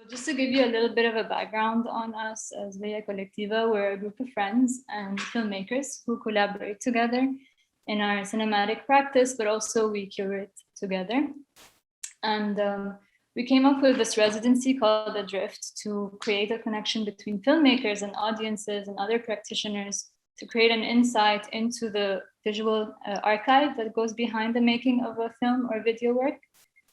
Just to give you a little bit of a background on us as Bahía Colectiva, we're a group of friends and filmmakers who collaborate together in our cinematic practice, but also we curate together. And we came up with this residency called Adrift to create a connection between filmmakers and audiences and other practitioners to create an insight into the visual archive that goes behind the making of a film or video work.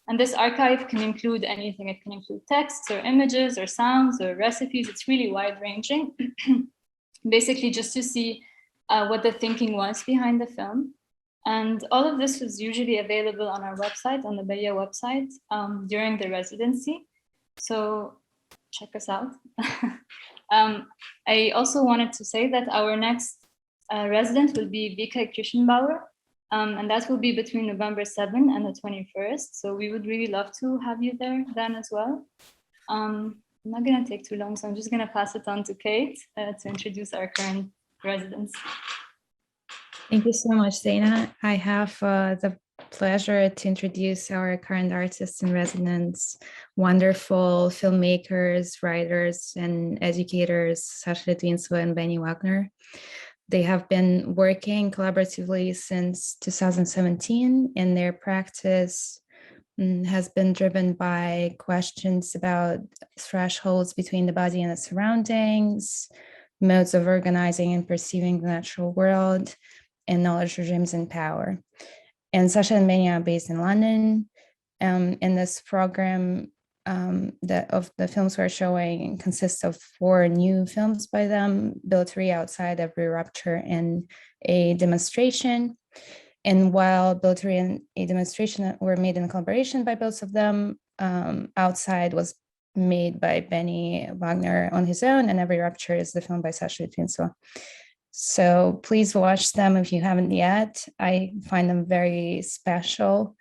And this archive can include anything. It can include texts or images or sounds or recipes. It's really wide ranging, basically just to see what the thinking was behind the film. And all of this was usually available on our website, on the Bahía website, during the residency. So check us out. I also wanted to say that our next resident will be Vika Kirschenbauer, and that will be between November 7 and the 21st. So we would really love to have you there then as well. I'm not going to take too long, so I'm just going to pass it on to Kate to introduce our current residents. Thank you so much, Zaina. I have the pleasure to introduce our current artists in residence, wonderful filmmakers, writers, and educators, Sasha Litvintseva and Beny Wagner. They have been working collaboratively since 2017, and their practice has been driven by questions about thresholds between the body and the surroundings, modes of organizing and perceiving the natural world, and knowledge regimes and power. And Sasha and Beny are based in London. And this program of the films we're showing consists of 4 new films by them, Borderless, Outside Every Rupture, and a demonstration. And while Borderless and a demonstration were made in collaboration by both of them, Outside was made by Beny Wagner on his own, and Every Rupture is the film by Sasha Litvintseva. So please watch them if you haven't yet. I find them very special.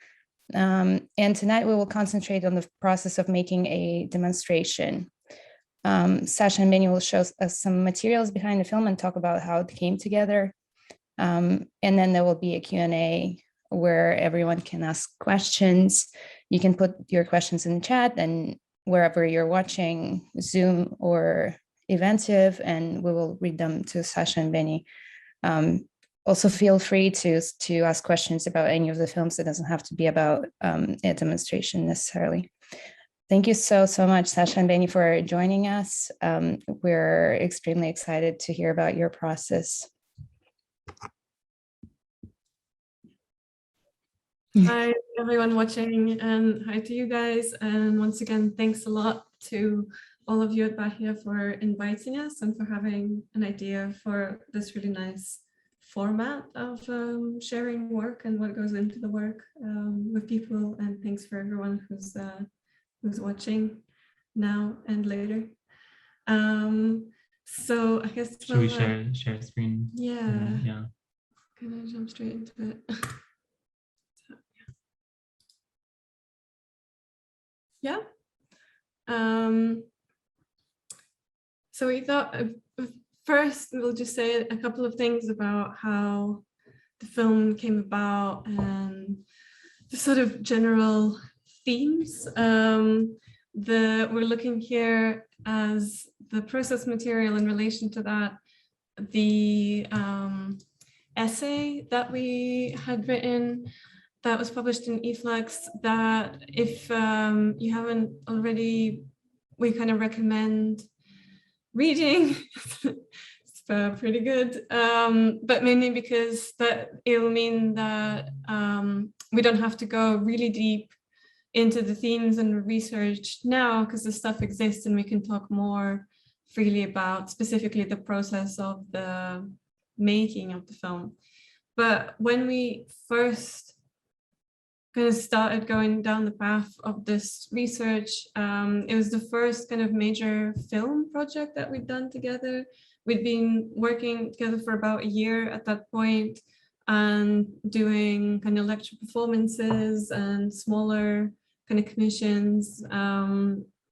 And tonight we will concentrate on the process of making a demonstration. Sasha and Beny will show us some materials behind the film and talk about how it came together. And then there will be a Q&A where everyone can ask questions. You can put your questions in the chat and wherever you're watching, Zoom or Eventive, and we will read them to Sasha and Beny. Also feel free to ask questions about any of the films. It doesn't have to be about a demonstration necessarily. Thank you so much, Sasha and Beny, for joining us. We're extremely excited to hear about your process. Hi, everyone watching, and hi to you guys. And once again, thanks a lot to all of you at Bahía for inviting us and for having an idea for this really nice format of sharing work and what goes into the work with people. And thanks for everyone who's watching now and later. So I guess should we share screen? Yeah. Yeah. Can I jump straight into it? Yeah. So we thought first we'll just say a couple of things about how the film came about and the sort of general themes. We're looking here as the process material in relation to that, the essay that we had written that was published in eFlux, that if you haven't already, we kind of recommend reading. It's pretty good, but mainly because that it'll mean that we don't have to go really deep into the themes and research now, because the stuff exists and we can talk more freely about specifically the process of the making of the film. But when we first kind of started going down the path of this research, it was the first kind of major film project that we'd done together. We'd been working together for about a year at that point and doing kind of lecture performances and smaller kind of commissions,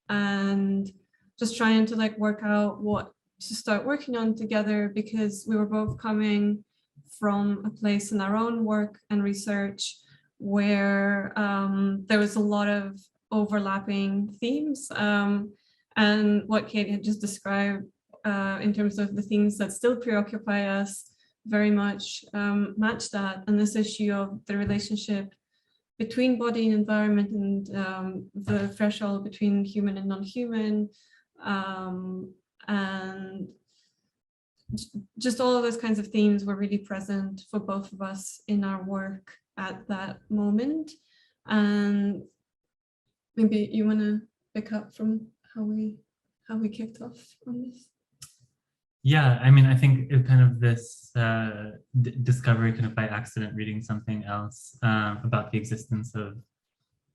and just trying to like work out what to start working on together, because we were both coming from a place in our own work and research where there was a lot of overlapping themes. And what Kate had just described in terms of the themes that still preoccupy us very much match that. And this issue of the relationship between body and environment, and the threshold between human and non-human, and just all of those kinds of themes were really present for both of us in our work at that moment. And maybe you want to pick up from how we kicked off on this. Yeah, I mean, I think it kind of this discovery kind of by accident, reading something else about the existence of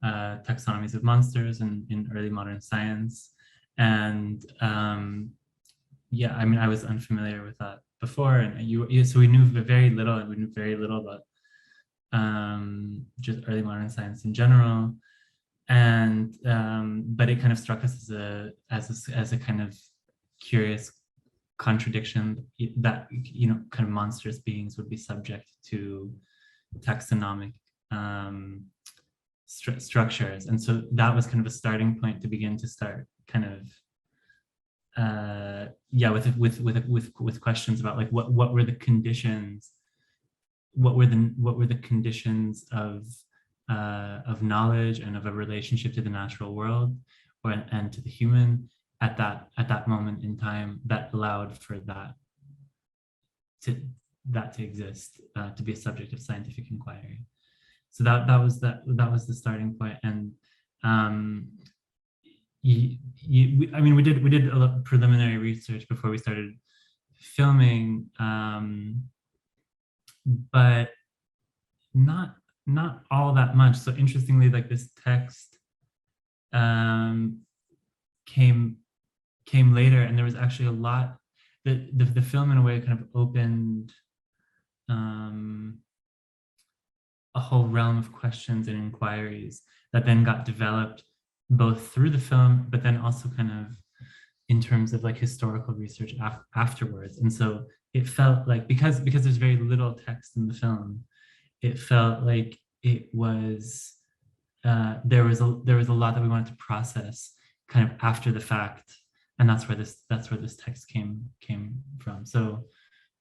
taxonomies of monsters in early modern science. And yeah, I mean, I was unfamiliar with that before, and so we knew very little, and we knew very little about just early modern science in general. And but it kind of struck us as a kind of curious contradiction that, you know, kind of monstrous beings would be subject to taxonomic structures. And so that was kind of a starting point to begin to start kind of yeah, with questions about like what were the conditions, what were the conditions of knowledge and of a relationship to the natural world and to the human at that moment in time that allowed for that to exist, to be a subject of scientific inquiry. So that was the starting point. And I mean, we did a lot of preliminary research before we started filming, but not all that much. So interestingly, like this text came later, and there was actually a lot. The film in a way kind of opened a whole realm of questions and inquiries that then got developed both through the film, but then also kind of in terms of like historical research afterwards. And so it felt like, because there's very little text in the film, it felt like it was there was a lot that we wanted to process kind of after the fact, and that's where this text came from. So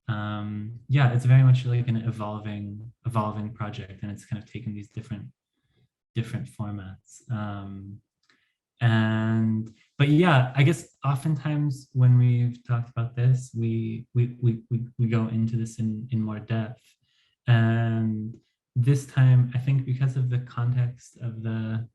yeah, it's very much like an evolving project, and it's kind of taken these different formats. But yeah, I guess oftentimes when we've talked about this, we go into this in more depth. And this time, I think because of the context of the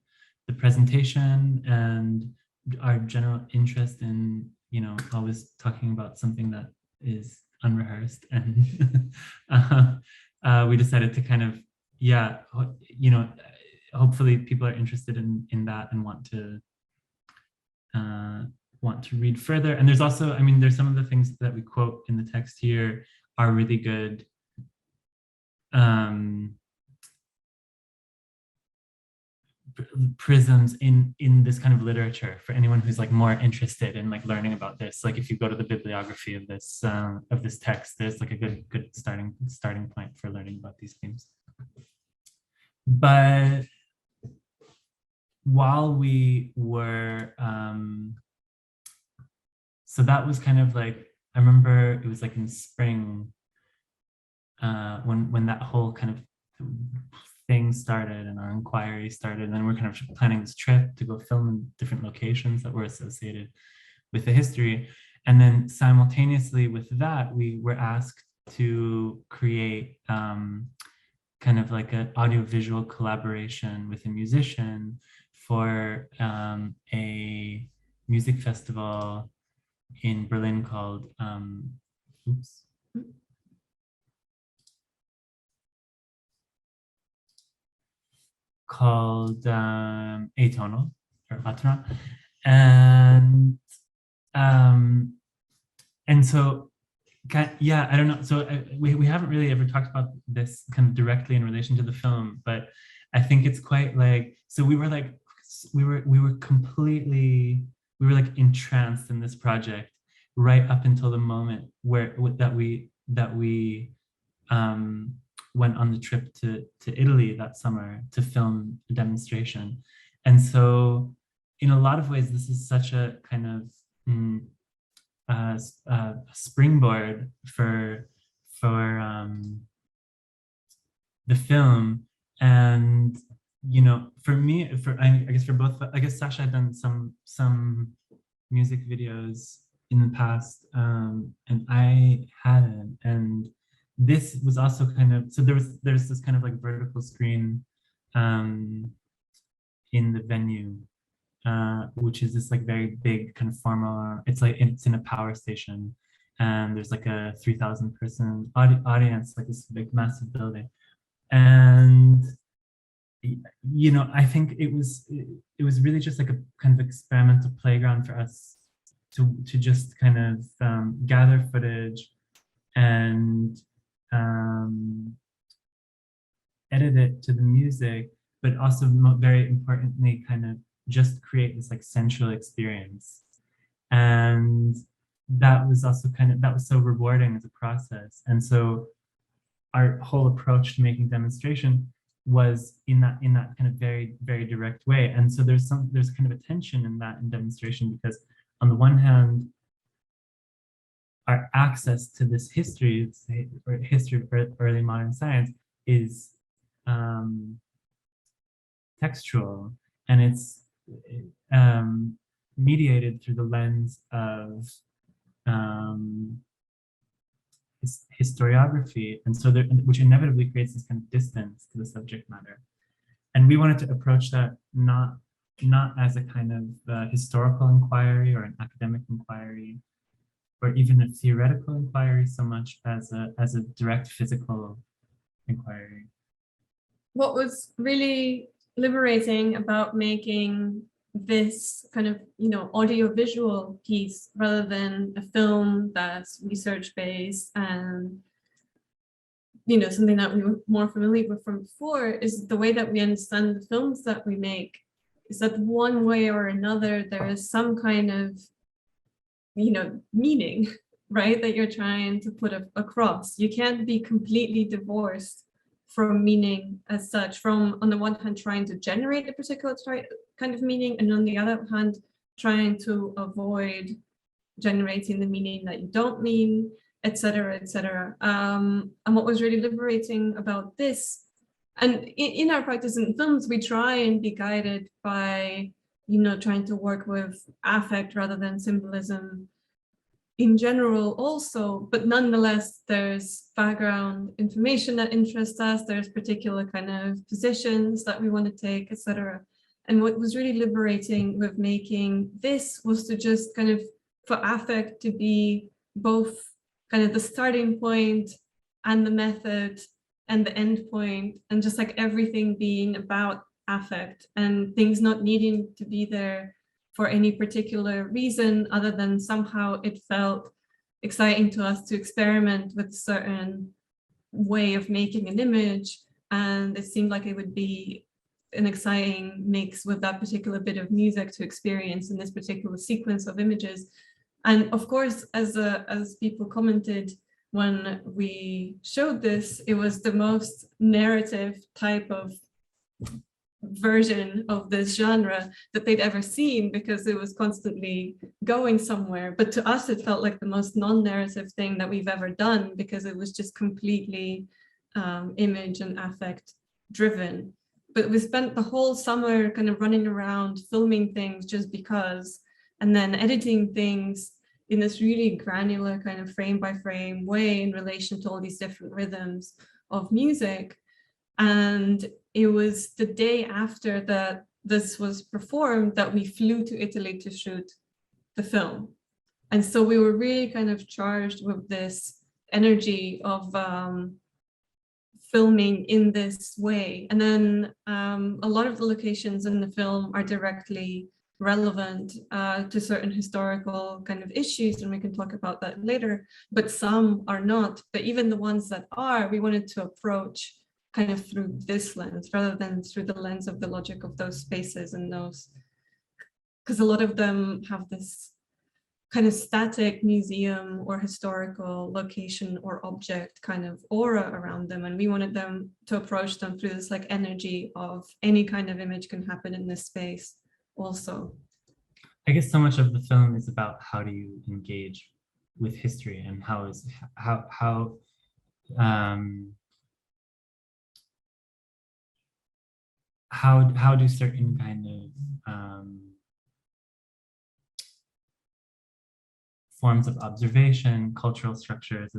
presentation and our general interest in, you know, always talking about something that is unrehearsed, and we decided to kind of, yeah, you know, hopefully people are interested in that and want to read further. And there's also, I mean, there's some of the things that we quote in the text here are really good prisms in this kind of literature for anyone who's like more interested in like learning about this. Like if you go to the bibliography of this text, there's like a good starting point for learning about these themes. But while we were so that was kind of like, I remember it was like in spring when that whole kind of thing started and our inquiry started, and then we're kind of planning this trip to go film in different locations that were associated with the history. And then simultaneously with that, we were asked to create kind of like an audiovisual collaboration with a musician for a music festival in Berlin called Atonal or Atona. And so yeah, I don't know. So we haven't really ever talked about this kind of directly in relation to the film, but I think it's quite like, so we were like, we were like entranced in this project right up until the moment that we went on the trip to Italy that summer to film a demonstration. And so in a lot of ways, this is such a kind of springboard for the film. And for me, I guess for both, I guess Sasha had done some music videos in the past, and I hadn't. And this was also kind of, so there's this kind of like vertical screen in the venue, which is this like very big kind of formal, it's in a power station, and there's like a 3,000 person audience, like this big massive building. And I think it was really just like a kind of experimental playground for us to just kind of gather footage and edit it to the music, but also very importantly, kind of just create this like sensual experience. And that was also that was so rewarding as a process. And so our whole approach to making demonstration was in that kind of very, very direct way. And so there's kind of a tension in that in demonstration, because on the one hand, our access to this history of early modern science is textual, and it's mediated through the lens of historiography, and so which inevitably creates this kind of distance to the subject matter. And we wanted to approach that not as a kind of historical inquiry or an academic inquiry, or even a theoretical inquiry, so much as a direct physical inquiry. What was really liberating about making this kind of audio-visual piece rather than a film that's research-based and something that we were more familiar with from before, is the way that we understand the films that we make, is that one way or another there is some kind of meaning, right, that you're trying to put across. You can't be completely divorced from meaning as such, from on the one hand trying to generate a particular kind of meaning, and on the other hand trying to avoid generating the meaning that you don't mean, etc., etc. And what was really liberating about this, and in our practice in films, we try and be guided by trying to work with affect rather than symbolism in general also, but nonetheless there's background information that interests us, there's particular kind of positions that we want to take, etc. And what was really liberating with making this was to just kind of, for affect to be both kind of the starting point and the method and the end point, and just like everything being about affect and things not needing to be there for any particular reason other than somehow it felt exciting to us to experiment with a certain way of making an image, and it seemed like it would be an exciting mix with that particular bit of music to experience in this particular sequence of images. And of course, as people commented when we showed this, it was the most narrative type of version of this genre that they'd ever seen, because it was constantly going somewhere. But to us, it felt like the most non-narrative thing that we've ever done, because it was just completely image and affect driven. But we spent the whole summer kind of running around filming things just because, and then editing things in this really granular kind of frame by frame way in relation to all these different rhythms of music. And it was the day after that this was performed that we flew to Italy to shoot the film. And so we were really kind of charged with this energy of filming in this way. And then a lot of the locations in the film are directly relevant to certain historical kind of issues, and we can talk about that later, but some are not. But even the ones that are, we wanted to approach kind of through this lens rather than through the lens of the logic of those spaces and those, because a lot of them have this kind of static museum or historical location or object kind of aura around them, and we wanted them to approach them through this like energy of any kind of image can happen in this space also. I guess so much of the film is about how do you engage with history, and how do certain kind of forms of observation, cultural structures,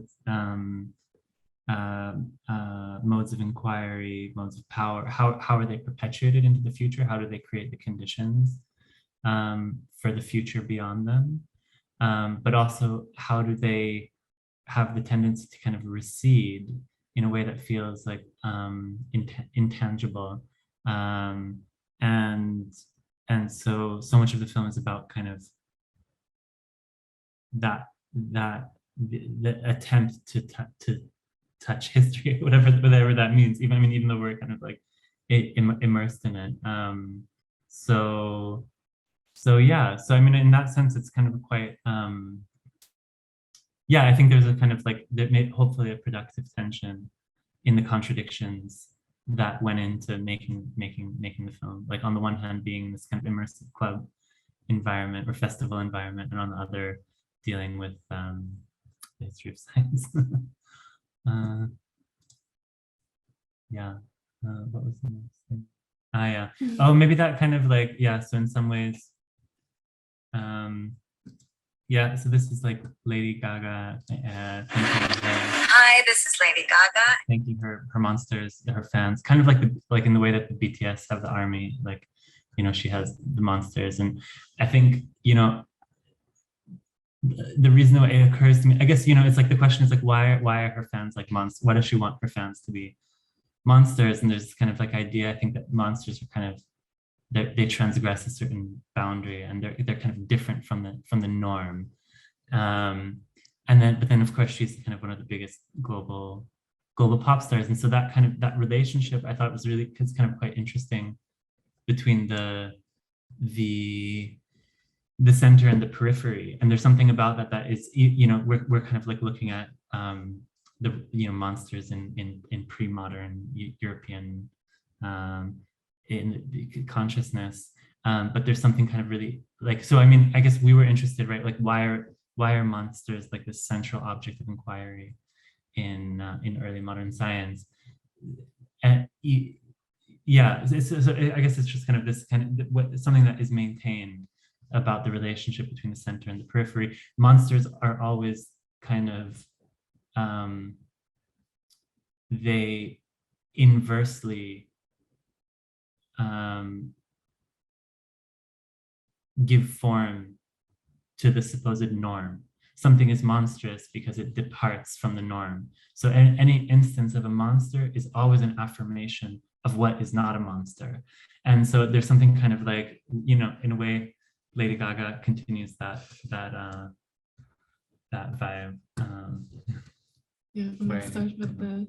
modes of inquiry, modes of power, how are they perpetuated into the future? How do they create the conditions for the future beyond them? But also, how do they have the tendency to kind of recede in a way that feels like intangible? And so much of the film is about kind of the attempt to touch history, whatever that means. Even though we're kind of like immersed in it. So yeah. So I mean, in that sense, it's kind of quite. Yeah, I think there's a kind of like that made hopefully a productive tension in the contradictions that went into making the film. Like on the one hand, being this kind of immersive club environment or festival environment, and on the other, dealing with the history of science. Yeah. What was the next thing? Yeah. Oh, maybe that kind of like, yeah. So in some ways, yeah. So this is like Lady Gaga. Hi, this is Lady Gaga. Thanking her monsters, her fans, kind of like in the way that the BTS have the army. Like, you know, she has the monsters, and I think, you know, the reason why it occurs to me, I guess, you know, it's like the question is like, why are her fans like monsters? Why does she want her fans to be monsters? And there's this kind of like idea, I think, that monsters are kind of, they transgress a certain boundary, and they're kind of different from the norm. But then of course she's kind of one of the biggest global pop stars, and so that relationship I thought was really, it's kind of quite interesting between the center and the periphery. And there's something about that is, you know, we're kind of like looking at the, you know, monsters in pre-modern European in the consciousness, but there's something kind of really like, so I mean, I guess we were interested, right? Like, why are monsters like this central object of inquiry in early modern science? And yeah, so I guess it's just kind of this kind of something that is maintained about the relationship between the center and the periphery. Monsters are always kind of, they inversely give form to the supposed norm. Something is monstrous because it departs from the norm. So any instance of a monster is always an affirmation of what is not a monster. And so there's something kind of like, you know, in a way, Lady Gaga continues that vibe. Yeah, I'm gonna start with the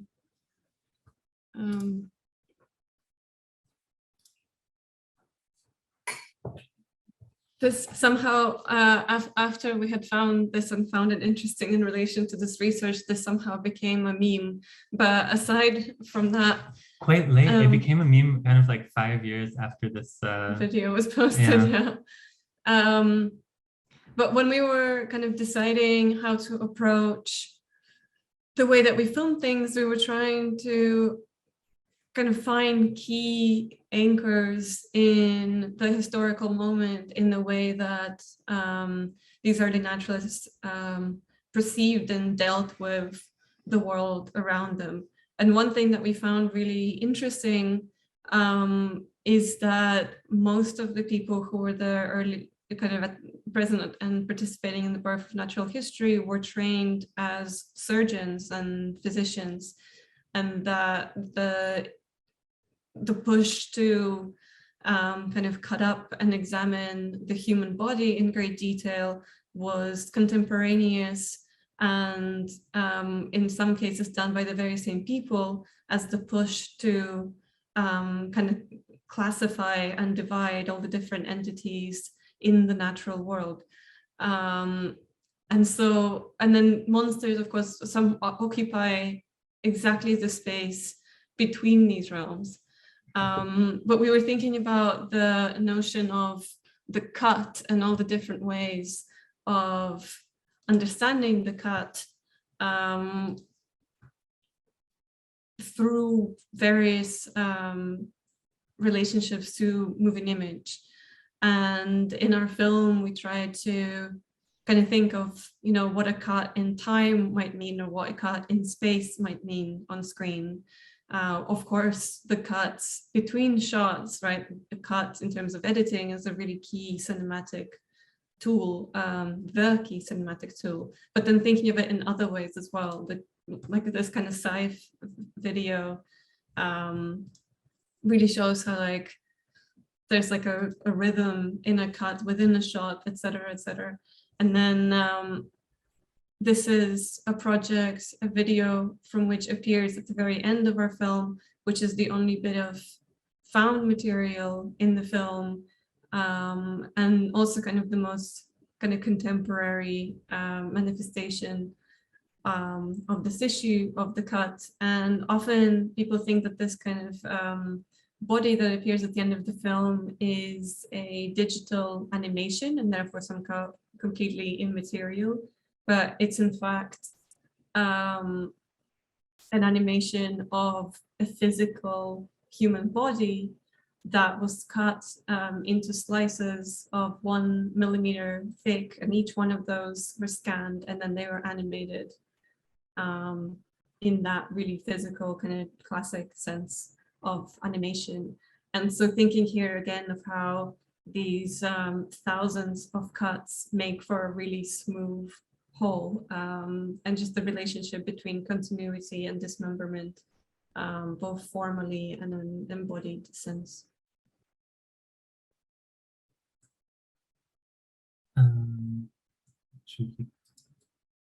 this somehow, after we had found this and found it interesting in relation to this research, this somehow became a meme. But aside from that, quite late, it became a meme kind of like 5 years after this video was posted. Yeah. But when we were kind of deciding how to approach the way that we film things, we were trying to kind of find key anchors in the historical moment in the way that these early naturalists perceived and dealt with the world around them. And one thing that we found really interesting is that most of the people who were there early, kind of present and participating in the birth of natural history, were trained as surgeons and physicians, and that the push to kind of cut up and examine the human body in great detail was contemporaneous, and in some cases done by the very same people as the push to kind of classify and divide all the different entities in the natural world. And then monsters, of course, some occupy exactly the space between these realms. But we were thinking about the notion of the cut and all the different ways of understanding the cut through various relationships to moving image. And in our film, we try to kind of think of, you know, what a cut in time might mean, or what a cut in space might mean on screen. Of course, the cuts between shots, right? The cut in terms of editing is a really key cinematic tool, the key cinematic tool. But then thinking of it in other ways as well, like this kind of sci-fi video really shows how like there's like a rhythm in a cut within a shot, etc., etc. And then this is a project, a video from which appears at the very end of our film, which is the only bit of found material in the film, and also kind of the most kind of contemporary manifestation of this issue of the cut. And often people think that this kind of body that appears at the end of the film is a digital animation and therefore somehow completely immaterial, but it's in fact an animation of a physical human body that was cut into slices of 1 millimeter thick, and each one of those were scanned and then they were animated in that really physical kind of classic sense of animation. And so thinking here again of how these thousands of cuts make for a really smooth whole, and just the relationship between continuity and dismemberment, both formally and in an embodied sense.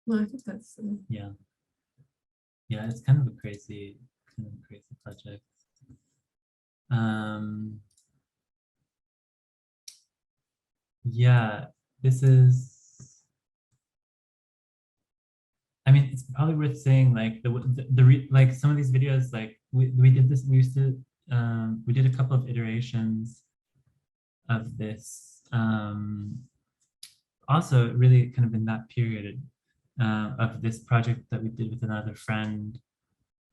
Well, I think that's yeah, it's kind of a crazy project. Yeah, this is, I mean, it's probably worth saying, like like some of these videos, like we did this, we used to we did a couple of iterations of this, also really kind of in that period of this project that we did with another friend,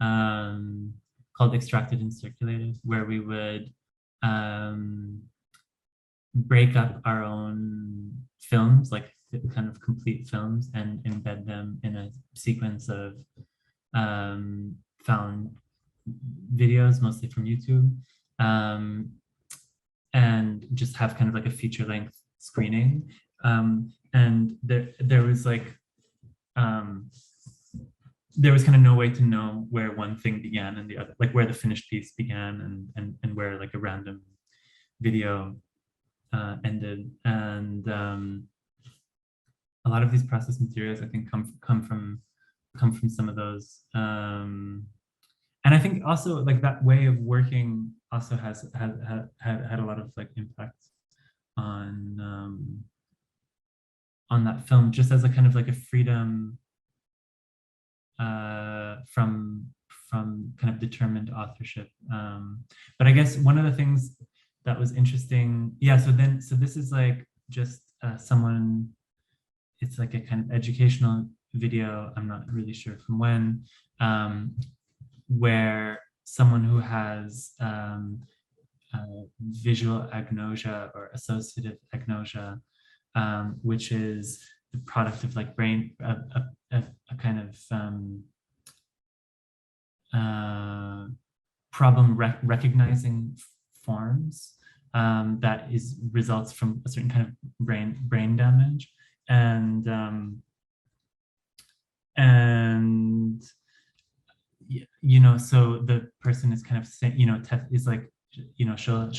called Extracted and Circulated, where we would break up our own films, like kind of complete films, and embed them in a sequence of found videos, mostly from YouTube, and just have kind of like a feature-length screening. And there was like there was kind of no way to know where one thing began and the other, like where the finished piece began and where like a random video ended. And a lot of these process materials, I think, come from some of those. And I think also like that way of working also has had a lot of like impact on that film, just as a kind of like a freedom from kind of determined authorship. But I guess one of the things that was interesting, so this is like just someone, it's like a kind of educational video, I'm not really sure from when, where someone who has visual agnosia or associative agnosia, which is the product of like brain, a kind of problem recognizing forms that results from a certain kind of brain damage, and you know, so the person is kind of saying, you know, is like, you know, she'll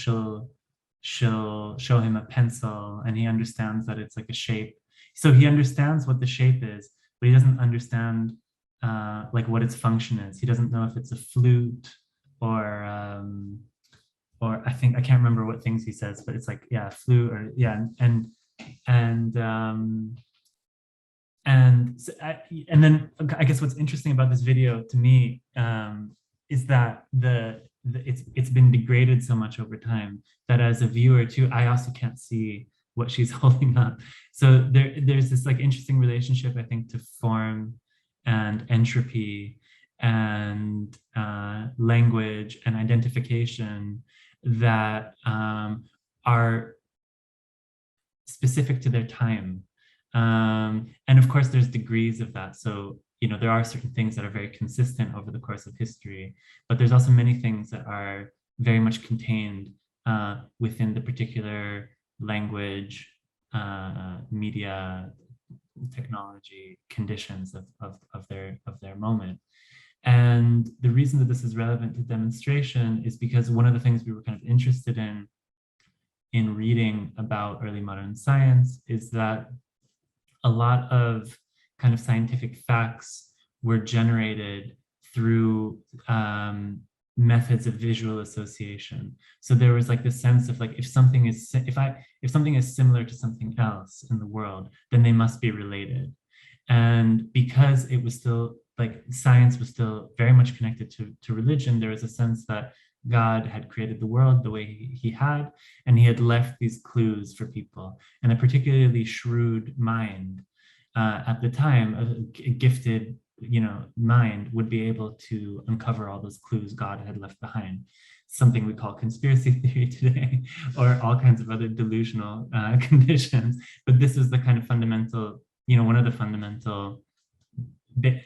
show him a pencil and he understands that it's like a shape. So he understands what the shape is, but he doesn't understand like what its function is. He doesn't know if it's a flute or I think, I can't remember what things he says, but it's like, yeah, flute, or yeah, and then I guess what's interesting about this video to me is that it's been degraded so much over time that as a viewer too, I also can't see what she's holding up. So there's this like interesting relationship, I think, to form and entropy and language and identification that are specific to their time. And of course, there's degrees of that. So, you know, there are certain things that are very consistent over the course of history, but there's also many things that are very much contained within the particular language, media, technology conditions of their moment. And the reason that this is relevant to demonstration is because one of the things we were kind of interested in reading about early modern science is that a lot of kind of scientific facts were generated through methods of visual association. So there was like this sense of like, if something is similar to something else in the world, then they must be related. And because it was still like science was still very much connected to religion, there was a sense that God had created the world the way he had, and he had left these clues for people. And a particularly shrewd mind at the time, a gifted, you know, mind would be able to uncover all those clues God had left behind. Something we call conspiracy theory today, or all kinds of other delusional conditions. But this was the kind of fundamental, you know, one of the fundamental,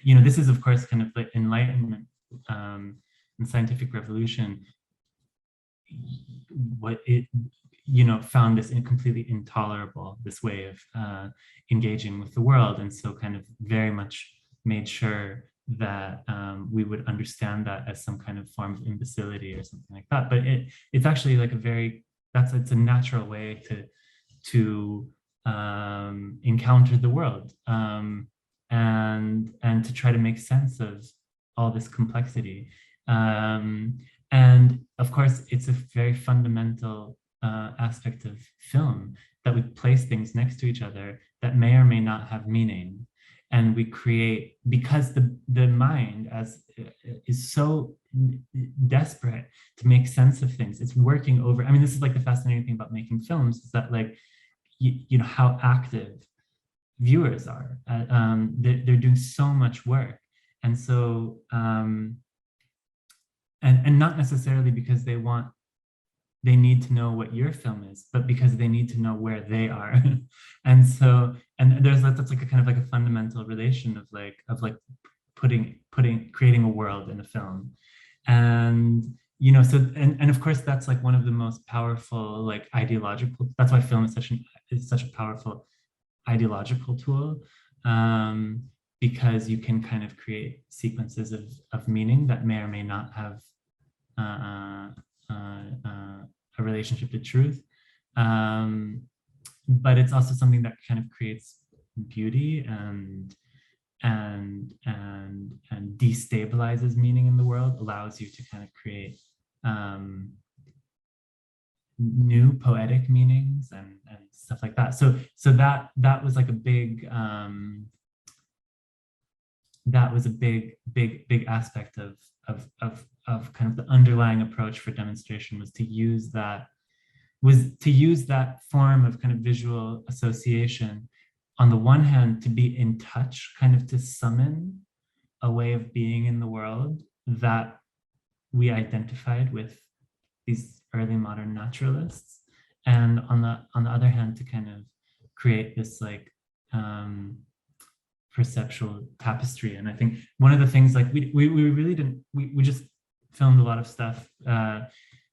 you know, this is of course kind of the Enlightenment and scientific revolution. What it, you know, found this completely intolerable, this way of engaging with the world, and so kind of very much made sure that we would understand that as some kind of form of imbecility or something like that. But it's actually like a very, it's a natural way to encounter the world and to try to make sense of all this complexity. And of course, it's a very fundamental aspect of film that we place things next to each other that may or may not have meaning. And we create, because the mind is so desperate to make sense of things, it's working over. I mean, this is like the fascinating thing about making films, is that like, you know, how active viewers are. They're doing so much work. And so, and not necessarily because they need to know what your film is, but because they need to know where they are. And so, and that's like a kind of like a fundamental relation of creating a world in a film. And, you know, so, and of course, that's like one of the most powerful, like ideological, that's why film is such a powerful ideological tool, because you can kind of create sequences of meaning that may or may not have a relationship to truth, but it's also something that kind of creates beauty and destabilizes meaning in the world, allows you to kind of create new poetic meanings and stuff like that. So that was like a big big aspect of kind of the underlying approach for demonstration, was to use that form of kind of visual association, on the one hand, to be in touch, kind of to summon a way of being in the world that we identified with these early modern naturalists, and on the other hand, to kind of create this like perceptual tapestry. And I think one of the things, like we really didn't, we just filmed a lot of stuff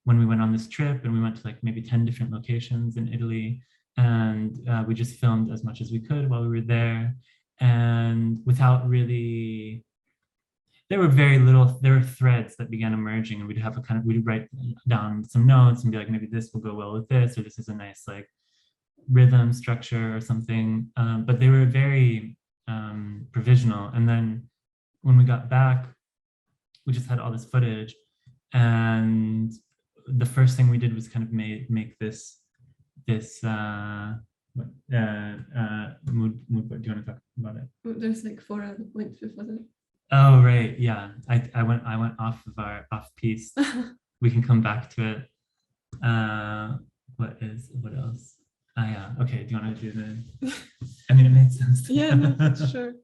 when we went on this trip, and we went to like maybe 10 different locations in Italy, and we just filmed as much as we could while we were there, and without really, there were threads that began emerging, and we'd write down some notes and be like, maybe this will go well with this, or this is a nice like rhythm structure or something, but they were very provisional. And then when we got back, we just had all this footage, and the first thing we did was kind of make this mood board. Do you want to talk about it? There's like 4 other points before that. Oh right, yeah. I went off of our off piece. We can come back to it. What else? Yeah. Okay. Do you want to do the? I mean, it made sense. Yeah, no, sure.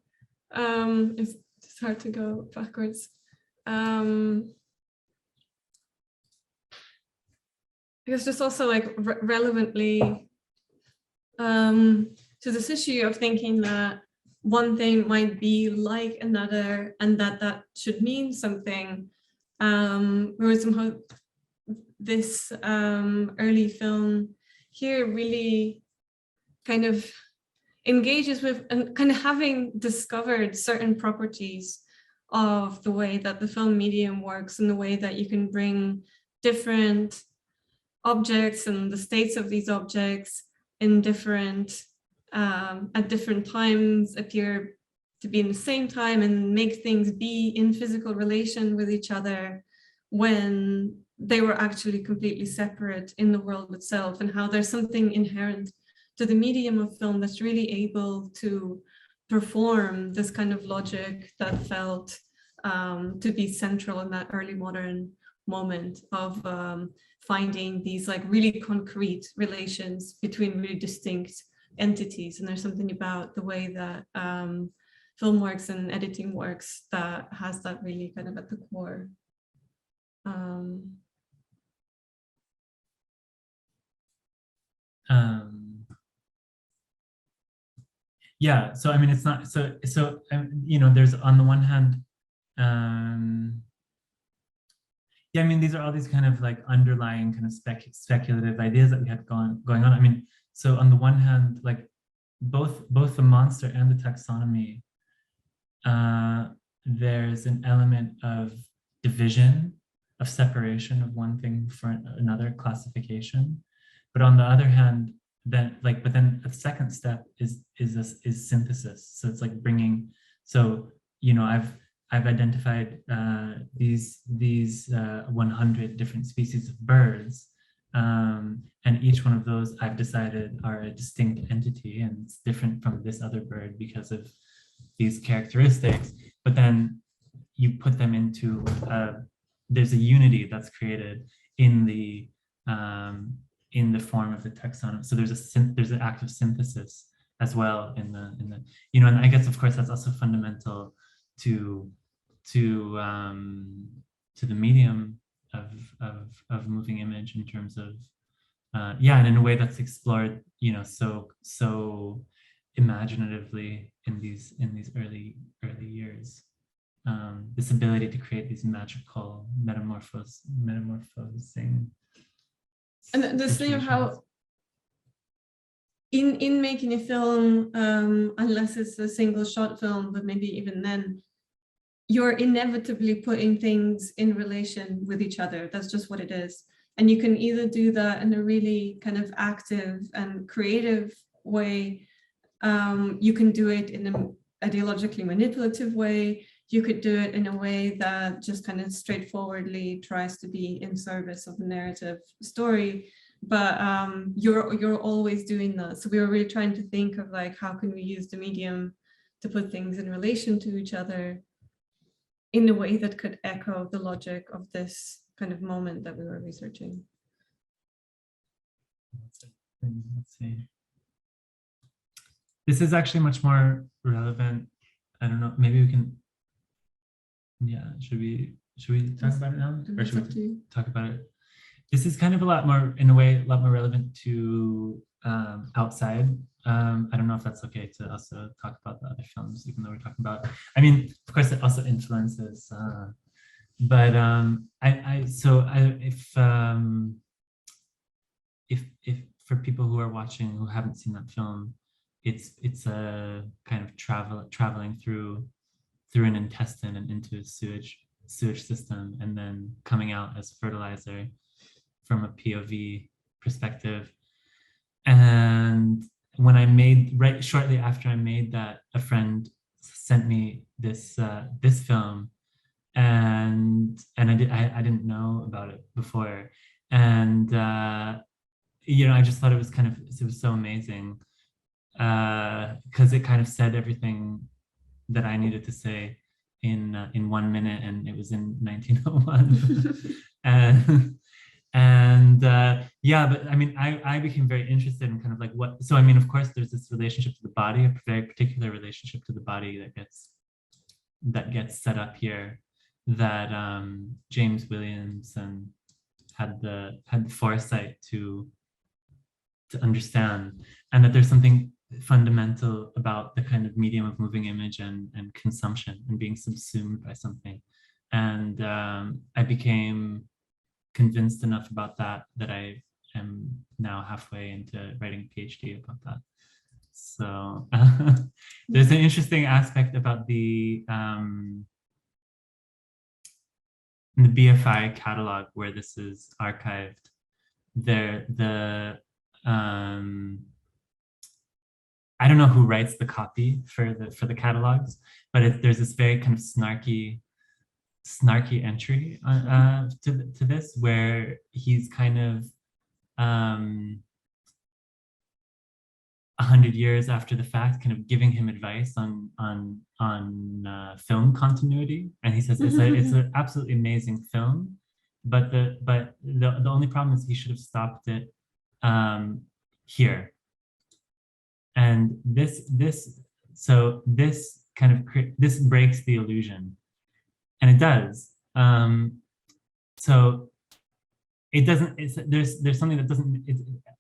It's hard to go backwards. Because just also like relevantly to this issue of thinking that one thing might be like another and that should mean something. Whereas somehow this early film here really kind of engages with and kind of having discovered certain properties of the way that the film medium works and the way that you can bring different objects and the states of these objects in different at different times appear to be in the same time and make things be in physical relation with each other when they were actually completely separate in the world itself, and how there's something inherent to the medium of film that's really able to perform this kind of logic that felt to be central in that early modern moment of finding these like really concrete relations between really distinct entities. And there's something about the way that film works and editing works that has that really kind of at the core. Yeah, so I mean, it's not so you know, there's on the one hand, yeah, I mean, these are all these kind of like underlying kind of speculative ideas that we had going on. I mean, so on the one hand, like both the monster and the taxonomy, there's an element of division, of separation of one thing for another, classification. But on the other hand, then like, but then a second step is synthesis. So it's like bringing, so, you know, I've identified these 100 different species of birds, and each one of those I've decided are a distinct entity, and it's different from this other bird because of these characteristics. But then you put them into there's a unity that's created in the form of the taxonomy. So there's an act of synthesis as well in the you know, and I guess of course that's also fundamental to the medium of moving image in terms of yeah, and in a way that's explored, you know, so imaginatively in these early years. This ability to create these magical metamorphosing. And this thing of how in making a film, unless it's a single shot film, but maybe even then, you're inevitably putting things in relation with each other. That's just what it is. And you can either do that in a really kind of active and creative way. You can do it in an ideologically manipulative way. You could do it in a way that just kind of straightforwardly tries to be in service of the narrative story. But you're always doing that. So we were really trying to think of like, how can we use the medium to put things in relation to each other in a way that could echo the logic of this kind of moment that we were researching. Let's see. This is actually much more relevant. I don't know, maybe we can, yeah, should we talk about it now? Or should we talk about it? This is kind of a lot more, in a way, a lot more relevant to outside. I don't know if that's okay to also talk about the other films, even though we're talking about, I mean, of course it also influences, but if for people who are watching who haven't seen that film, it's a kind of traveling through an intestine and into a sewage system, and then coming out as fertilizer from a POV perspective. And when I made, shortly after I made that, a friend sent me this film, and I didn't know about it before, and you know, I just thought it was so amazing, because it kind of said everything that I needed to say in 1 minute, and it was in 1901. And yeah, but I mean, I became very interested in kind of like what, so I mean, of course, there's this relationship to the body, a very particular relationship to the body that gets set up here, that James Williamson had the foresight to understand, and that there's something fundamental about the kind of medium of moving image and consumption and being subsumed by something. And I became convinced enough about that I am now halfway into writing a PhD about that. So there's an interesting aspect about the in the BFI catalog where this is archived. I don't know who writes the copy for the catalogs, but there's this very kind of snarky entry to this, where he's kind of 100 years after the fact, kind of giving him advice on film continuity, and he says it's an absolutely amazing film, but the only problem is he should have stopped it here. And this breaks the illusion, and it does. So it doesn't. There's something that doesn't.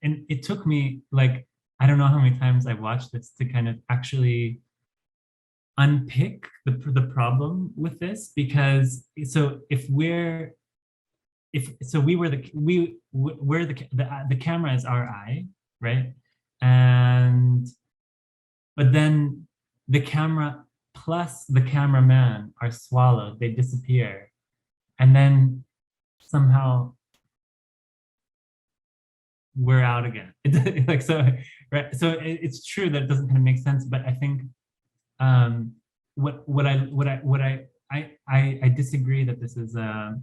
And it took me like, I don't know how many times I watched this to kind of actually unpick the problem with this, because so we're the camera is our eye, right? But then the camera plus the cameraman are swallowed, they disappear. And then somehow we're out again. Like, so, right? So it's true that it doesn't kind of make sense, but I think what I disagree that this is a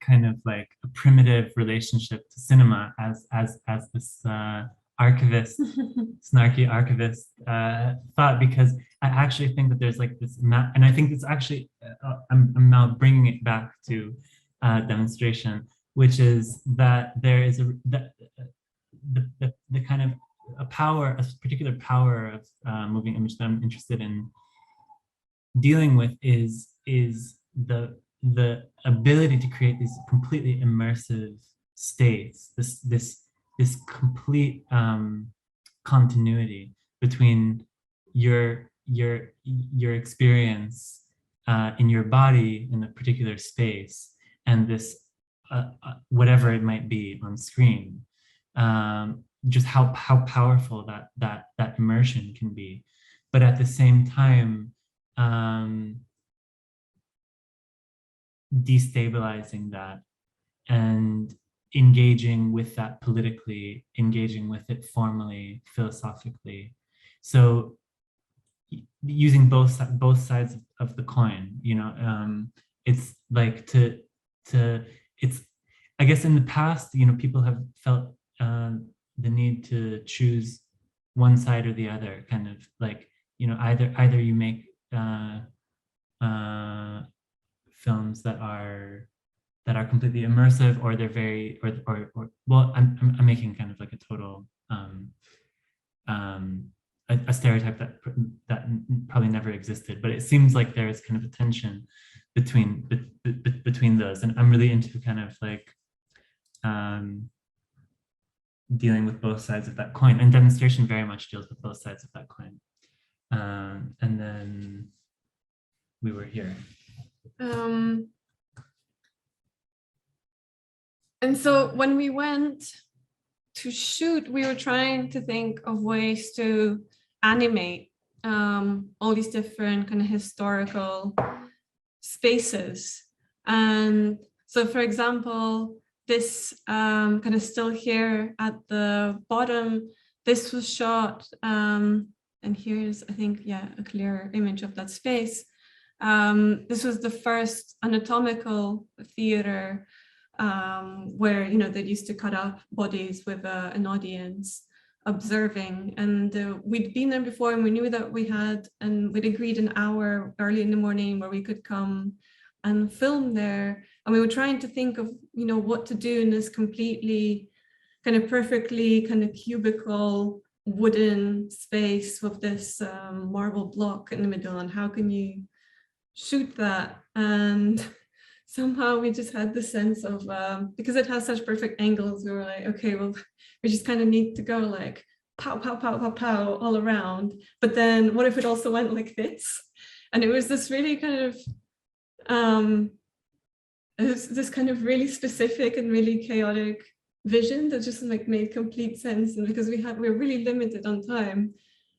kind of like a primitive relationship to cinema as this archivist, snarky archivist thought, because I actually think that there's like this and I think it's actually I'm now bringing it back to demonstration, which is that there is the kind of a particular power of moving image that I'm interested in dealing with is the ability to create these completely immersive states, this complete continuity between your experience in your body in a particular space and this whatever it might be on screen. Just how powerful that immersion can be, but at the same time destabilizing that and engaging with that politically, engaging with it formally, philosophically. So using both sides of the coin, you know, it's like it's, I guess in the past, you know, people have felt the need to choose one side or the other, kind of like, you know, either you make films that are completely immersive, or they're very, or well, I'm making kind of like a total a stereotype that probably never existed, but it seems like there is kind of a tension between those, and I'm really into kind of like dealing with both sides of that coin, and demonstration very much deals with both sides of that coin. And then we were here. And so when we went to shoot, we were trying to think of ways to animate all these different kind of historical spaces. And so, for example, this kind of still here at the bottom, this was shot, and here's, I think, yeah, a clear image of that space. This was the first anatomical theater where, you know, they used to cut up bodies with an audience observing, and we'd been there before, and we knew that we'd agreed an hour early in the morning where we could come and film there. And we were trying to think of, you know, what to do in this completely kind of perfectly kind of cubical wooden space with this marble block in the middle, and how can you shoot that? And somehow we just had the sense of, because it has such perfect angles, we were like, okay, well, we just kind of need to go like pow, pow, pow, pow, pow all around. But then what if it also went like this? And it was this really kind of, this kind of really specific and really chaotic vision that just like made complete sense. And because we were really limited on time,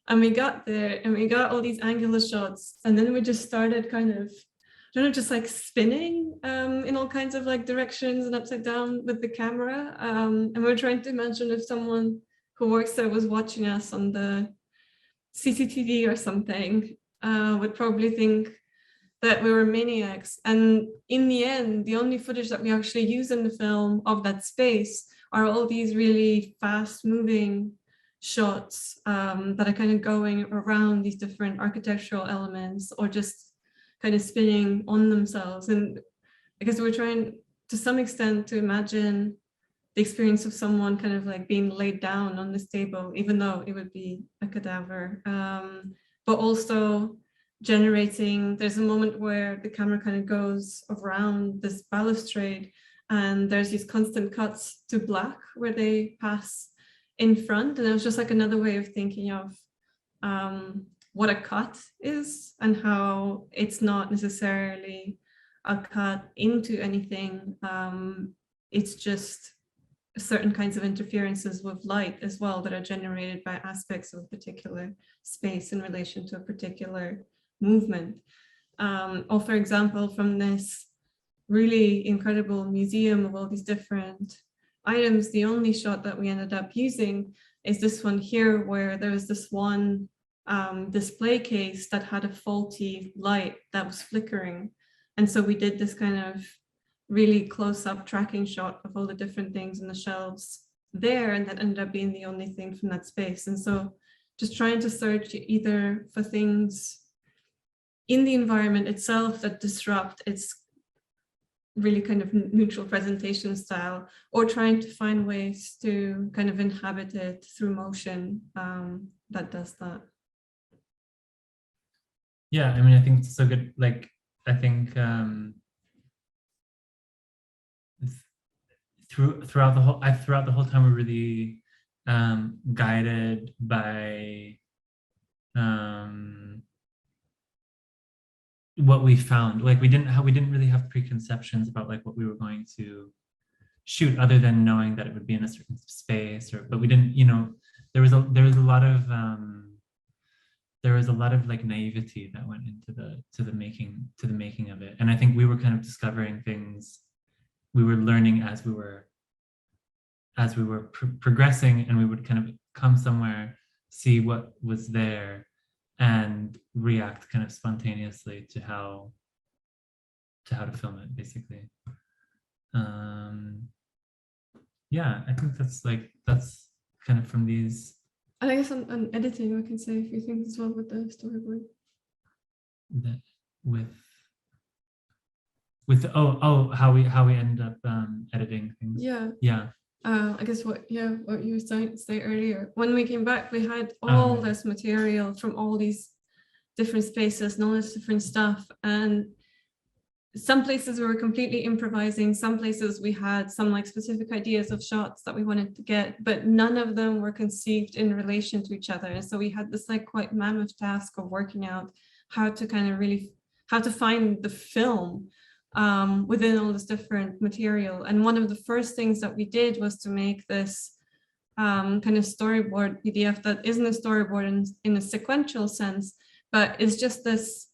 and we got there and we got all these angular shots, and then we just started kind of, I don't know, just like spinning in all kinds of like directions and upside down with the camera. And we were trying to imagine if someone who works there was watching us on the CCTV or something, would probably think that we were maniacs. And in the end, the only footage that we actually use in the film of that space are all these really fast moving shots that are kind of going around these different architectural elements, or just kind of spinning on themselves. And I guess we're trying to some extent to imagine the experience of someone kind of like being laid down on this table, even though it would be a cadaver, but also generating, there's a moment where the camera kind of goes around this balustrade and there's these constant cuts to black where they pass in front. And it was just like another way of thinking of what a cut is, and how it's not necessarily a cut into anything. It's just certain kinds of interferences with light as well that are generated by aspects of a particular space in relation to a particular movement. Or for example, from this really incredible museum of all these different items, the only shot that we ended up using is this one here, where there was this one display case that had a faulty light that was flickering. And so we did this kind of really close-up tracking shot of all the different things in the shelves there, and that ended up being the only thing from that space. And so just trying to search either for things in the environment itself that disrupt its really kind of neutral presentation style, or trying to find ways to kind of inhabit it through motion that does that. Yeah, I mean, I think it's so good. Like, I think throughout the whole time, we're really guided by what we found. Like we didn't really have preconceptions about like what we were going to shoot, other than knowing that it would be in a certain space, but we didn't, you know, there was a lot of like naivety that went into the making of it. And I think we were kind of discovering things, we were learning as we were progressing, and we would kind of come somewhere, see what was there, and react kind of spontaneously to how to film it, basically. Yeah, I think that's kind of from these. And I guess on editing, we can say a few things as well with the storyboard. How we end up editing things. Yeah. I guess what you were saying earlier, when we came back, we had all this material from all these different spaces and all this different stuff, and some places we were completely improvising, some places we had some like specific ideas of shots that we wanted to get, but none of them were conceived in relation to each other. And so we had this like quite mammoth task of working out how to kind of really, how to find the film within all this different material. And one of the first things that we did was to make this kind of storyboard PDF that isn't a storyboard in a sequential sense, but it's just this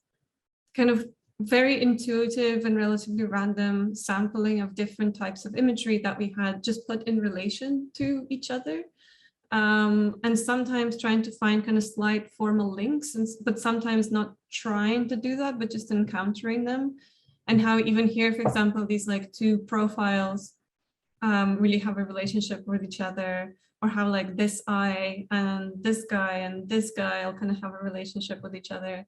kind of very intuitive and relatively random sampling of different types of imagery that we had just put in relation to each other. And sometimes trying to find kind of slight formal links, but sometimes not trying to do that, but just encountering them. And how even here, for example, these like two profiles really have a relationship with each other, or how like this eye and this guy all kind of have a relationship with each other.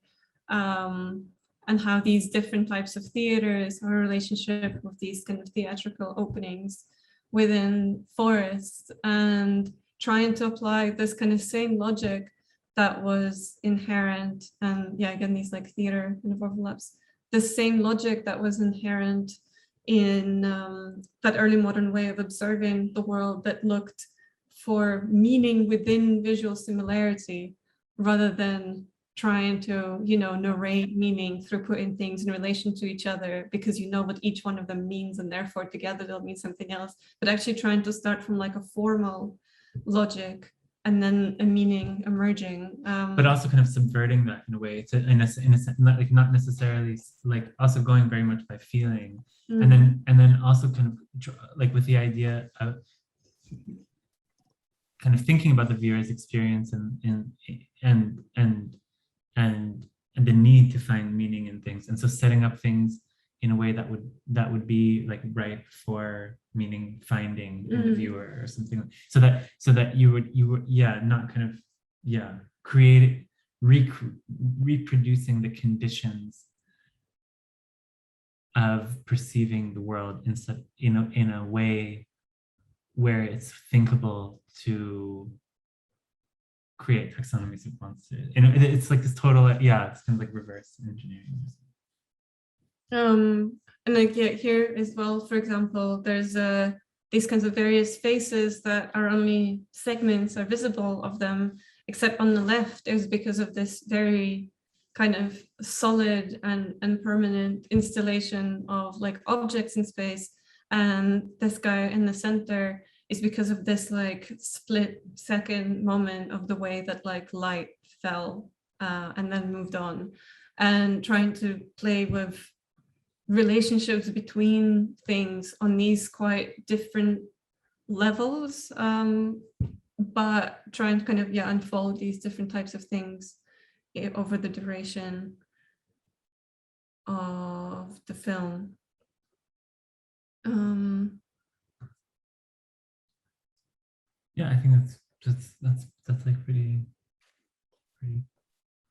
and how these different types of theaters have a relationship with these kind of theatrical openings within forests, and trying to apply this kind of same logic that was inherent, and yeah, again, these like theater kind of overlaps, the same logic that was inherent in that early modern way of observing the world, that looked for meaning within visual similarity rather than trying to, you know, narrate meaning through putting things in relation to each other because you know what each one of them means and therefore together they'll mean something else, but actually trying to start from like a formal logic and then a meaning emerging. But also kind of subverting that in a way, to in a sense, like not necessarily like also going very much by feeling, and then also kind of like with the idea of kind of thinking about the viewer's experience and the need to find meaning in things, and so setting up things in a way that would be like right for meaning finding in the viewer or something, so that you would yeah, not kind of yeah, reproducing the conditions of perceiving the world in a way where it's thinkable to create taxonomies at once. It's like this total, yeah, it's kind of like reverse engineering. And like yeah, here as well, for example, there's these kinds of various faces that are only segments are visible of them, except on the left is because of this very kind of solid and permanent installation of like objects in space, and this guy in the center is because of this like split second moment of the way that like light fell and then moved on, and trying to play with relationships between things on these quite different levels, but trying to kind of yeah, unfold these different types of things over the duration of the film. Yeah, I think that's like pretty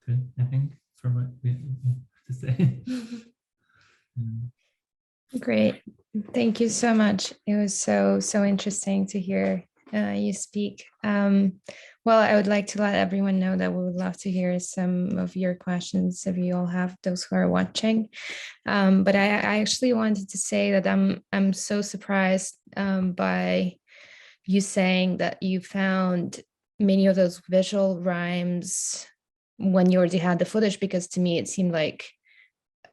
good, I think, for what we have to say. Great. Thank you so much. It was so interesting to hear you speak. Well, I would like to let everyone know that we would love to hear some of your questions if you all have, those who are watching. But I actually wanted to say that I'm so surprised by you saying that you found many of those visual rhymes when you already had the footage, because to me it seemed like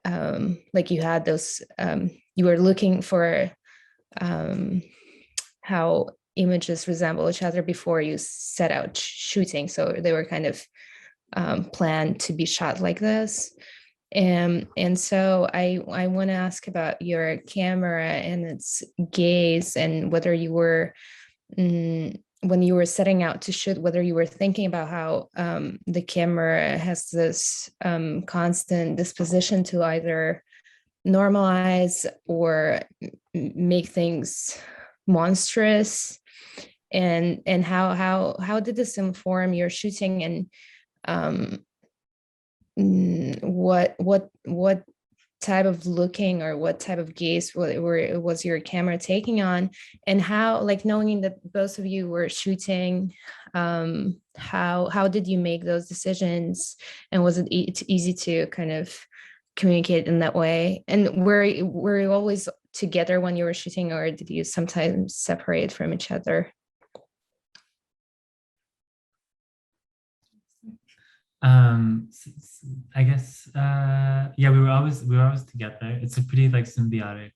you had those, you were looking for how images resemble each other before you set out shooting. So they were kind of planned to be shot like this. And so I want to ask about your camera and its gaze, and whether you were, when you were setting out to shoot, whether you were thinking about how the camera has this constant disposition to either normalize or make things monstrous, and how did this inform your shooting, and what type of looking or what type of gaze was your camera taking on, and how, like, knowing that both of you were shooting, how did you make those decisions, and was it easy to kind of communicate in that way, and were you always together when you were shooting, or did you sometimes separate from each other? I guess yeah, we were always together. It's a pretty like symbiotic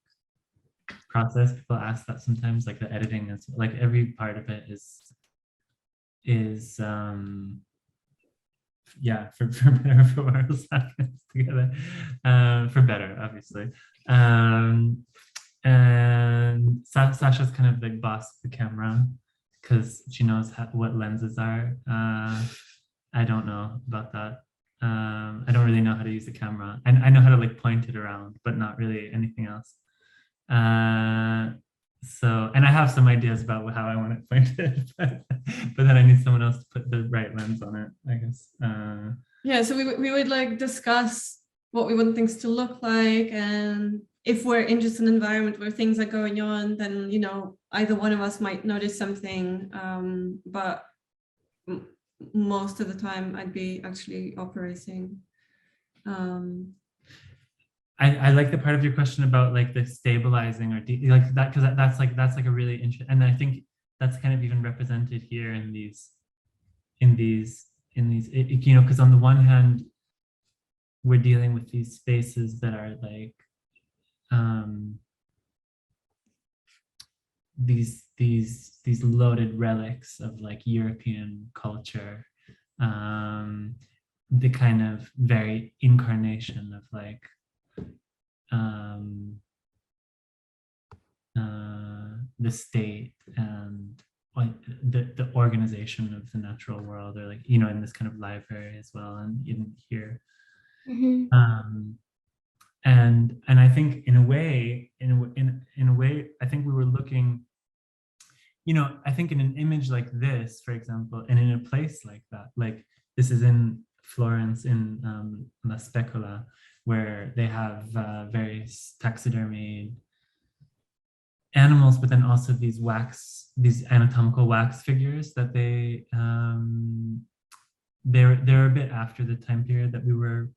process. People ask that sometimes, like the editing is like every part of it is yeah, for better or for worse, together, for better, obviously. And Sasha's kind of like boss of the camera because she knows what lenses are. I don't know about that. I don't really know how to use the camera. I know how to like point it around, but not really anything else. So, and I have some ideas about how I want it pointed, but then I need someone else to put the right lens on it, I guess. Yeah, so we would like discuss what we want things to look like, and if we're in just an environment where things are going on, then, you know, either one of us might notice something, but most of the time I'd be actually operating. I like the part of your question about like the stabilizing or like that, because that's like a really interesting, and I think that's kind of even represented here in these, you know, because on the one hand, we're dealing with these spaces that are like these loaded relics of like European culture, the kind of very incarnation of like the state and the organization of the natural world, or like, you know, in this kind of library as well, and in here. And I think in a way, I think we were looking, you know, I think in an image like this, for example, and in a place like that, like this is in Florence, in La Specola, where they have various taxidermied animals, but then also these anatomical wax figures that they're a bit after the time period that we were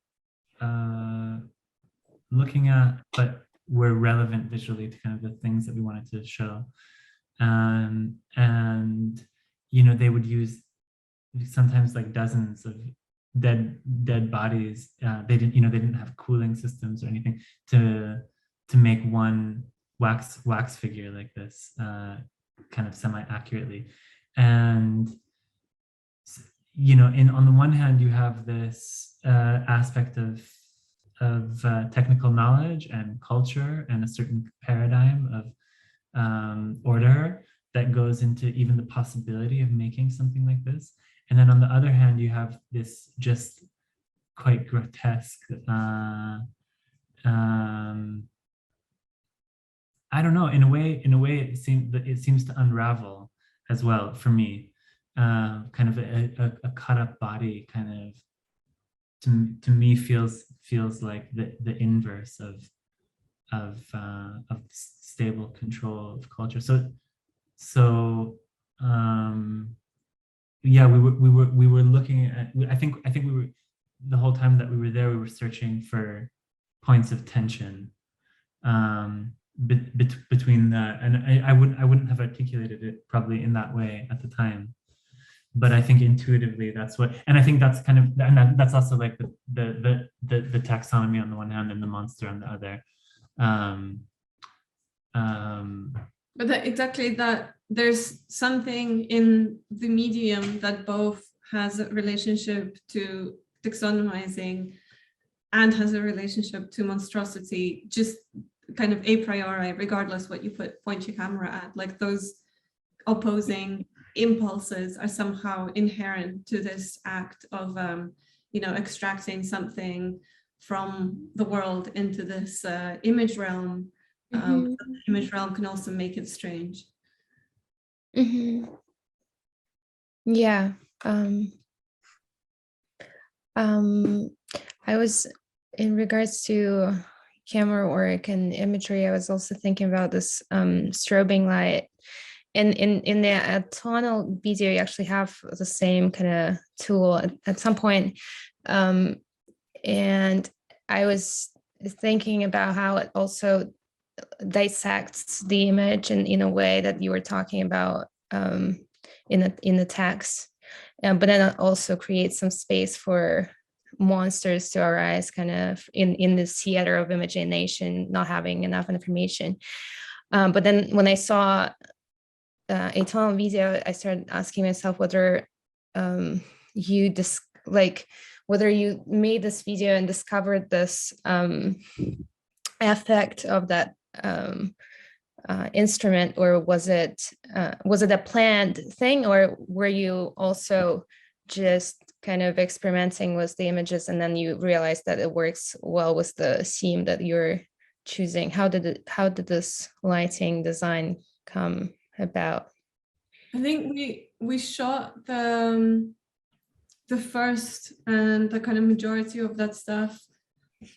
looking at, but were relevant visually to kind of the things that we wanted to show. And you know, they would use sometimes like dozens of dead bodies. They didn't have cooling systems or anything to make one wax figure like this, kind of semi-accurately. And you know, on the one hand, you have this aspect of technical knowledge and culture and a certain paradigm of order that goes into even the possibility of making something like this. And then on the other hand, you have this just quite grotesque, I don't know, in a way it seems to unravel as well for me, kind of a cut up body kind of to me feels like the inverse of stable control of culture. So yeah, we were looking at, I think we were, the whole time that we were there, we were searching for points of tension between that, and I wouldn't have articulated it probably in that way at the time, but I think intuitively that's what, and I think that's kind of, and that's also like the taxonomy on the one hand and the monster on the other. But exactly that, there's something in the medium that both has a relationship to taxonomizing and has a relationship to monstrosity, just kind of a priori, regardless what you point your camera at. Like those opposing impulses are somehow inherent to this act of, you know, extracting something from the world into this image realm. The image realm can also make it strange. Yeah. I was, in regards to camera work and imagery, I was also thinking about this strobing light. And in the tonal video, you actually have the same kind of tool at some point. And I was thinking about how it also dissects the image in a way that you were talking about in the text, but then it also creates some space for monsters to arise kind of in this theater of imagination, not having enough information. But then when I saw a tonal video, I started asking myself whether whether you made this video and discovered this effect of that instrument, or was it a planned thing, or were you also just kind of experimenting with the images and then you realized that it works well with the theme that you're choosing? How did this lighting design come about? I think we shot the first and the kind of majority of that stuff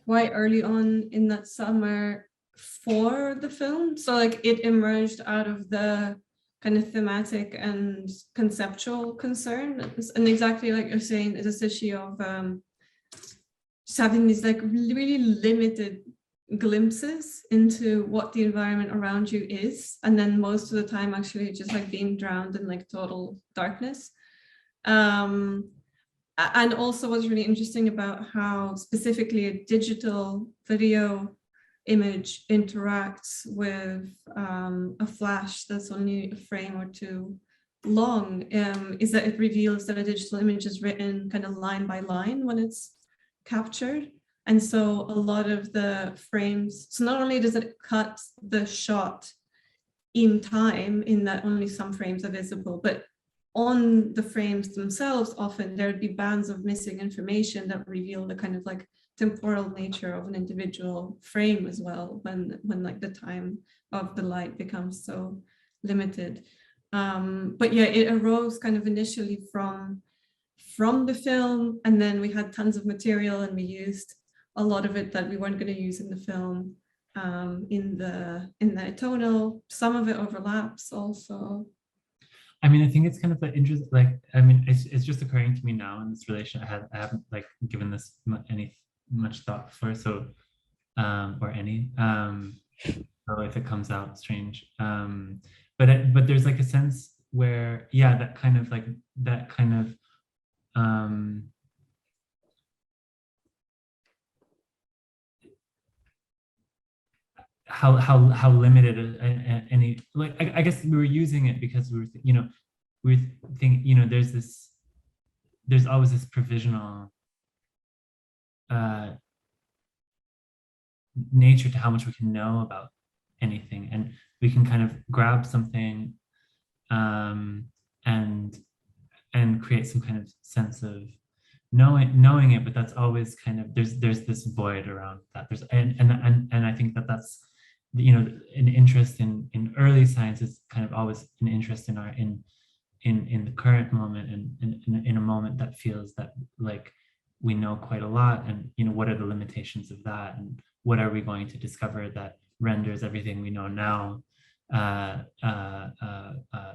quite early on in that summer for the film. So like it emerged out of the kind of thematic and conceptual concern. And exactly like you're saying, it's this issue of just having these like really limited glimpses into what the environment around you is, and then most of the time actually just like being drowned in like total darkness. And also what's really interesting about how specifically a digital video image interacts with a flash that's only a frame or two long, is that it reveals that a digital image is written kind of line by line when it's captured. And so a lot of the frames, so not only does it cut the shot in time in that only some frames are visible, but on the frames themselves, often there'd be bands of missing information that reveal the kind of like temporal nature of an individual frame as well, when like the time of the light becomes so limited. But yeah, it arose kind of initially from the film, and then we had tons of material and we used a lot of it that we weren't going to use in the film in the tonal. Some of it overlaps also. I mean, I think it's kind of like interesting. Like, I mean, it's just occurring to me now in this relation. I haven't like given this much thought before. So, or any. So if it comes out strange. But there's like a sense where, yeah, that kind of how limited any, like, I guess we were using it because we were thinking, there's always this provisional nature to how much we can know about anything, and we can kind of grab something and create some kind of sense of knowing it, but that's always kind of, there's this void around that. And I think that's an interest in early science is kind of always an interest in the current moment, and in a moment that feels that like we know quite a lot, and what are the limitations of that, and what are we going to discover that renders everything we know now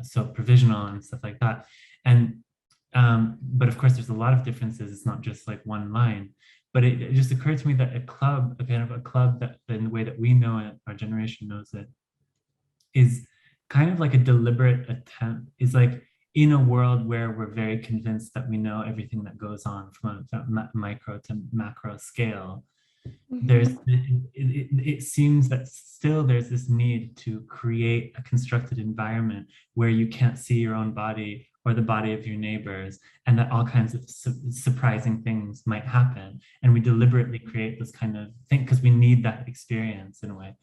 so provisional and stuff like that. And but of course there's a lot of differences. It's not just like one line, but it just occurred to me that a club that in the way that we know it, our generation knows it, is kind of like a deliberate attempt, is like in a world where we're very convinced that we know everything that goes on from a micro to macro scale. It seems that still there's this need to create a constructed environment where you can't see your own body or the body of your neighbors, and that all kinds of surprising things might happen. And we deliberately create this kind of thing because we need that experience in a way.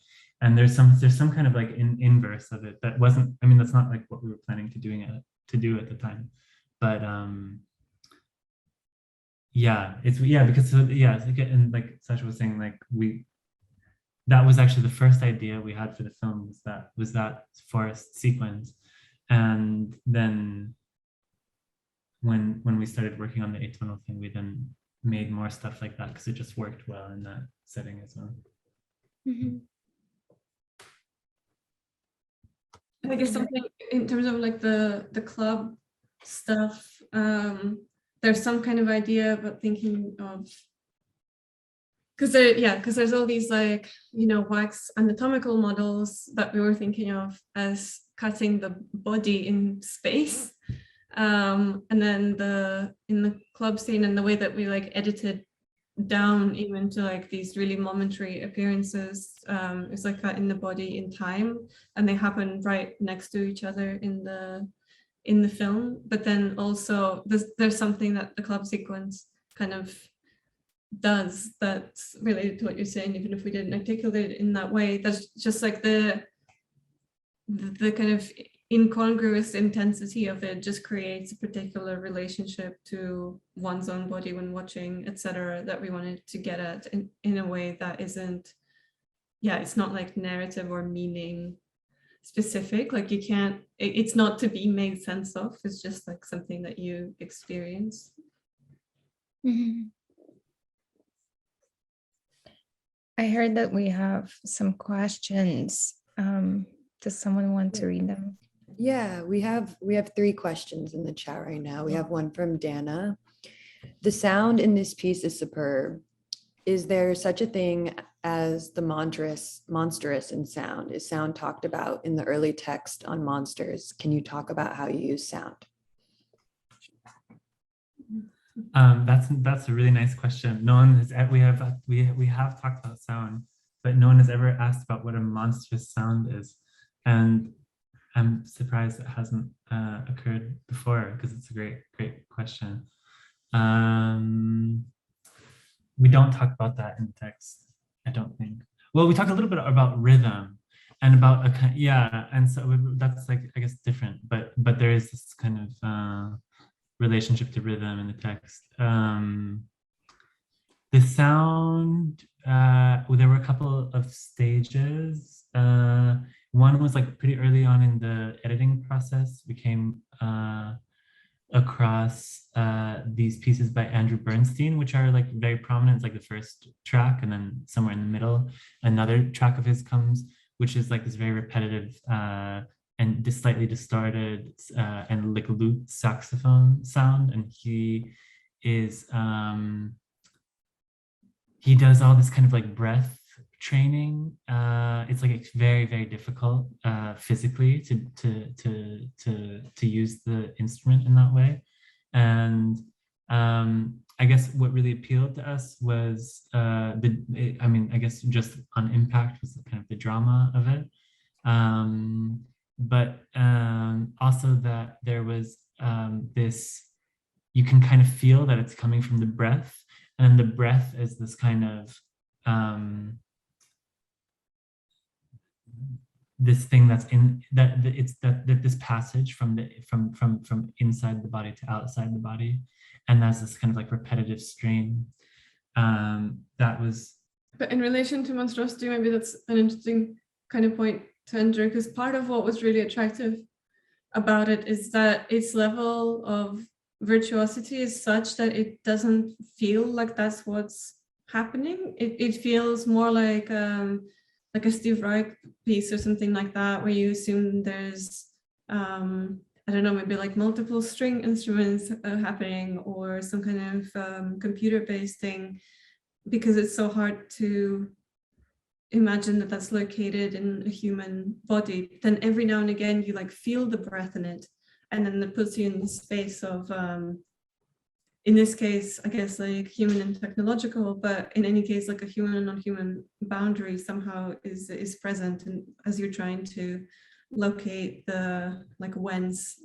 And there's some kind of like inverse of it that wasn't, I mean, that's not like what we were planning to do at the time, but yeah, because it's like, and like Sasha was saying, like that was actually the first idea we had for the film, was that forest sequence. And then when we started working on the atonal thing, we then made more stuff like that because it just worked well in that setting as well. Mm-hmm. I guess something in terms of like the club stuff, there's some kind of idea about thinking of, because there's all these like, wax anatomical models that we were thinking of as cutting the body in space. And then in the club scene, and the way that we like edited down even to like these really momentary appearances, it's like cutting the body in time, and they happen right next to each other in the film. But then also there's something that the club sequence kind of does that's related to what you're saying, even if we didn't articulate it in that way. That's just like the kind of incongruous intensity of it just creates a particular relationship to one's own body when watching, etc., that we wanted to get at in a way that isn't, it's not like narrative or meaning specific. Like you can't, it's not to be made sense of, it's just like something that you experience. Mm-hmm. I heard that we have some questions. Does someone want to read them? Yeah, we have 3 questions in the chat right now. We have one from Dana. The sound in this piece is superb. Is there such a thing as the monstrous in sound? Is sound talked about in the early text on monsters? Can you talk about how you use sound? That's a really nice question. No one has, we have talked about sound, but no one has ever asked about what a monstrous sound is. And I'm surprised it hasn't occurred before, because it's a great question. We don't talk about that in the text, I don't think. Well, we talk a little bit about rhythm and about and so that's like, I guess, different, but there is this kind of relationship to rhythm in the text. The sound, there were a couple of stages. One was like pretty early on in the editing process. We came across these pieces by Andrew Bernstein, which are like very prominent. It's like the first track, and then somewhere in the middle, another track of his comes, which is like this very repetitive and slightly distorted and like looped saxophone sound. And he is he does all this kind of like breath training. It's like it's very, very difficult physically to use the instrument in that way. And I guess what really appealed to us was I guess just on impact was kind of the drama of it. But also that there was this, you can kind of feel that it's coming from the breath, and the breath is this kind of this thing that's in that it's that this passage from inside the body to outside the body, and that's this kind of like repetitive stream. That was. But in relation to monstrosity, maybe that's an interesting kind of point to enter, because part of what was really attractive about it is that its level of virtuosity is such that it doesn't feel like that's what's happening. It feels more like a Steve Reich piece or something like that, where you assume there's I don't know, maybe like multiple string instruments happening, or some kind of computer-based thing, because it's so hard to imagine that that's located in a human body. Then every now and again you like feel the breath in it, and then it puts you in the space of in this case, I guess, like human and technological, but in any case, like a human and non-human boundary somehow is present, and as you're trying to locate the like whence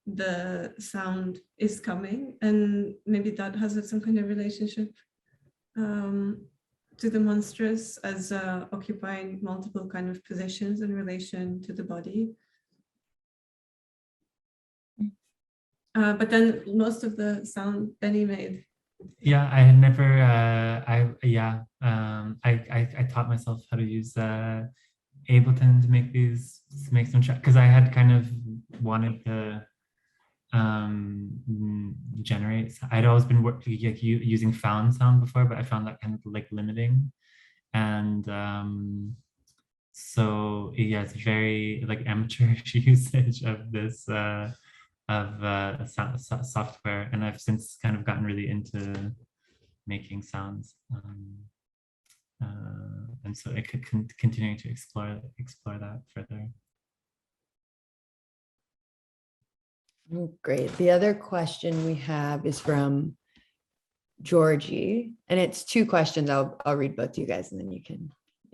the sound is coming, and maybe that has some kind of relationship to the monstrous as occupying multiple kind of positions in relation to the body. But then most of the sound Beny made. Yeah, I had never. I taught myself how to use Ableton to make some tracks, because I had kind of wanted to generate. I'd always been using found sound before, but I found that kind of like limiting, and so yeah, it's very like amateurish usage of this. Software, and I've since kind of gotten really into making sounds, and so I could continuing to explore that further. Great. The other question we have is from Georgie, and it's 2 questions. I'll read both to you guys, and then you can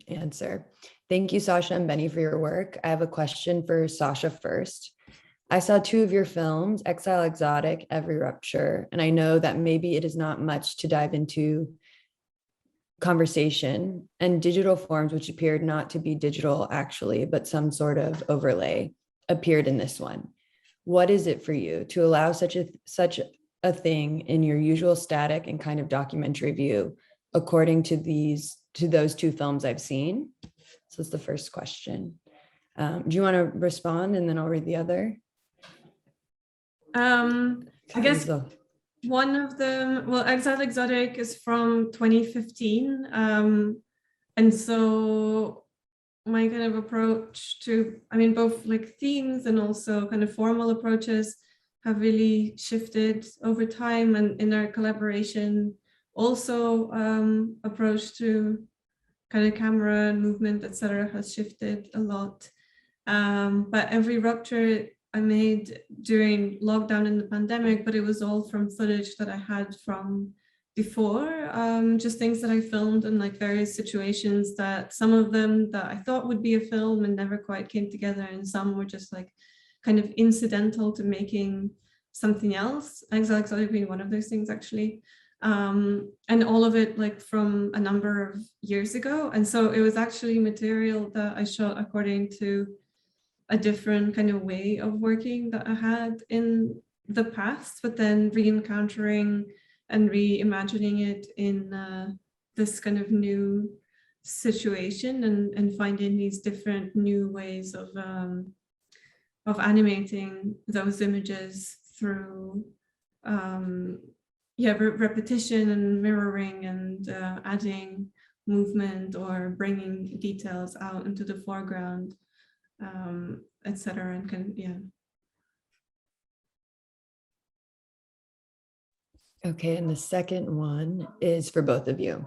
answer. Thank you, Sasha and Beny, for your work. I have a question for Sasha first. I saw 2 of your films, Exile Exotic, Every Rupture, and I know that maybe it is not much to dive into conversation, and digital forms, which appeared not to be digital actually, but some sort of overlay, appeared in this one. What is it for you to allow such a thing in your usual static and kind of documentary view, according to those 2 films I've seen? So that's the first question. Do you want to respond, and then I'll read the other? I guess one of them, well, Exile Exotic is from 2015. And so my kind of approach to, I mean, both like themes and also kind of formal approaches have really shifted over time, and in our collaboration also approach to kind of camera and movement, etc., has shifted a lot. But every rupture I made during lockdown and the pandemic, but it was all from footage that I had from before, just things that I filmed in like various situations, that some of them that I thought would be a film and never quite came together, and some were just like kind of incidental to making something else. Exile Exotic being one of those things, actually. And all of it like from a number of years ago. And so it was actually material that I shot according to a different kind of way of working that I had in the past, but then re-encountering and reimagining it in this kind of new situation, and finding these different new ways of animating those images through repetition and mirroring and adding movement or bringing details out into the foreground, etc. And kind of, yeah. Okay, and the second one is for both of you.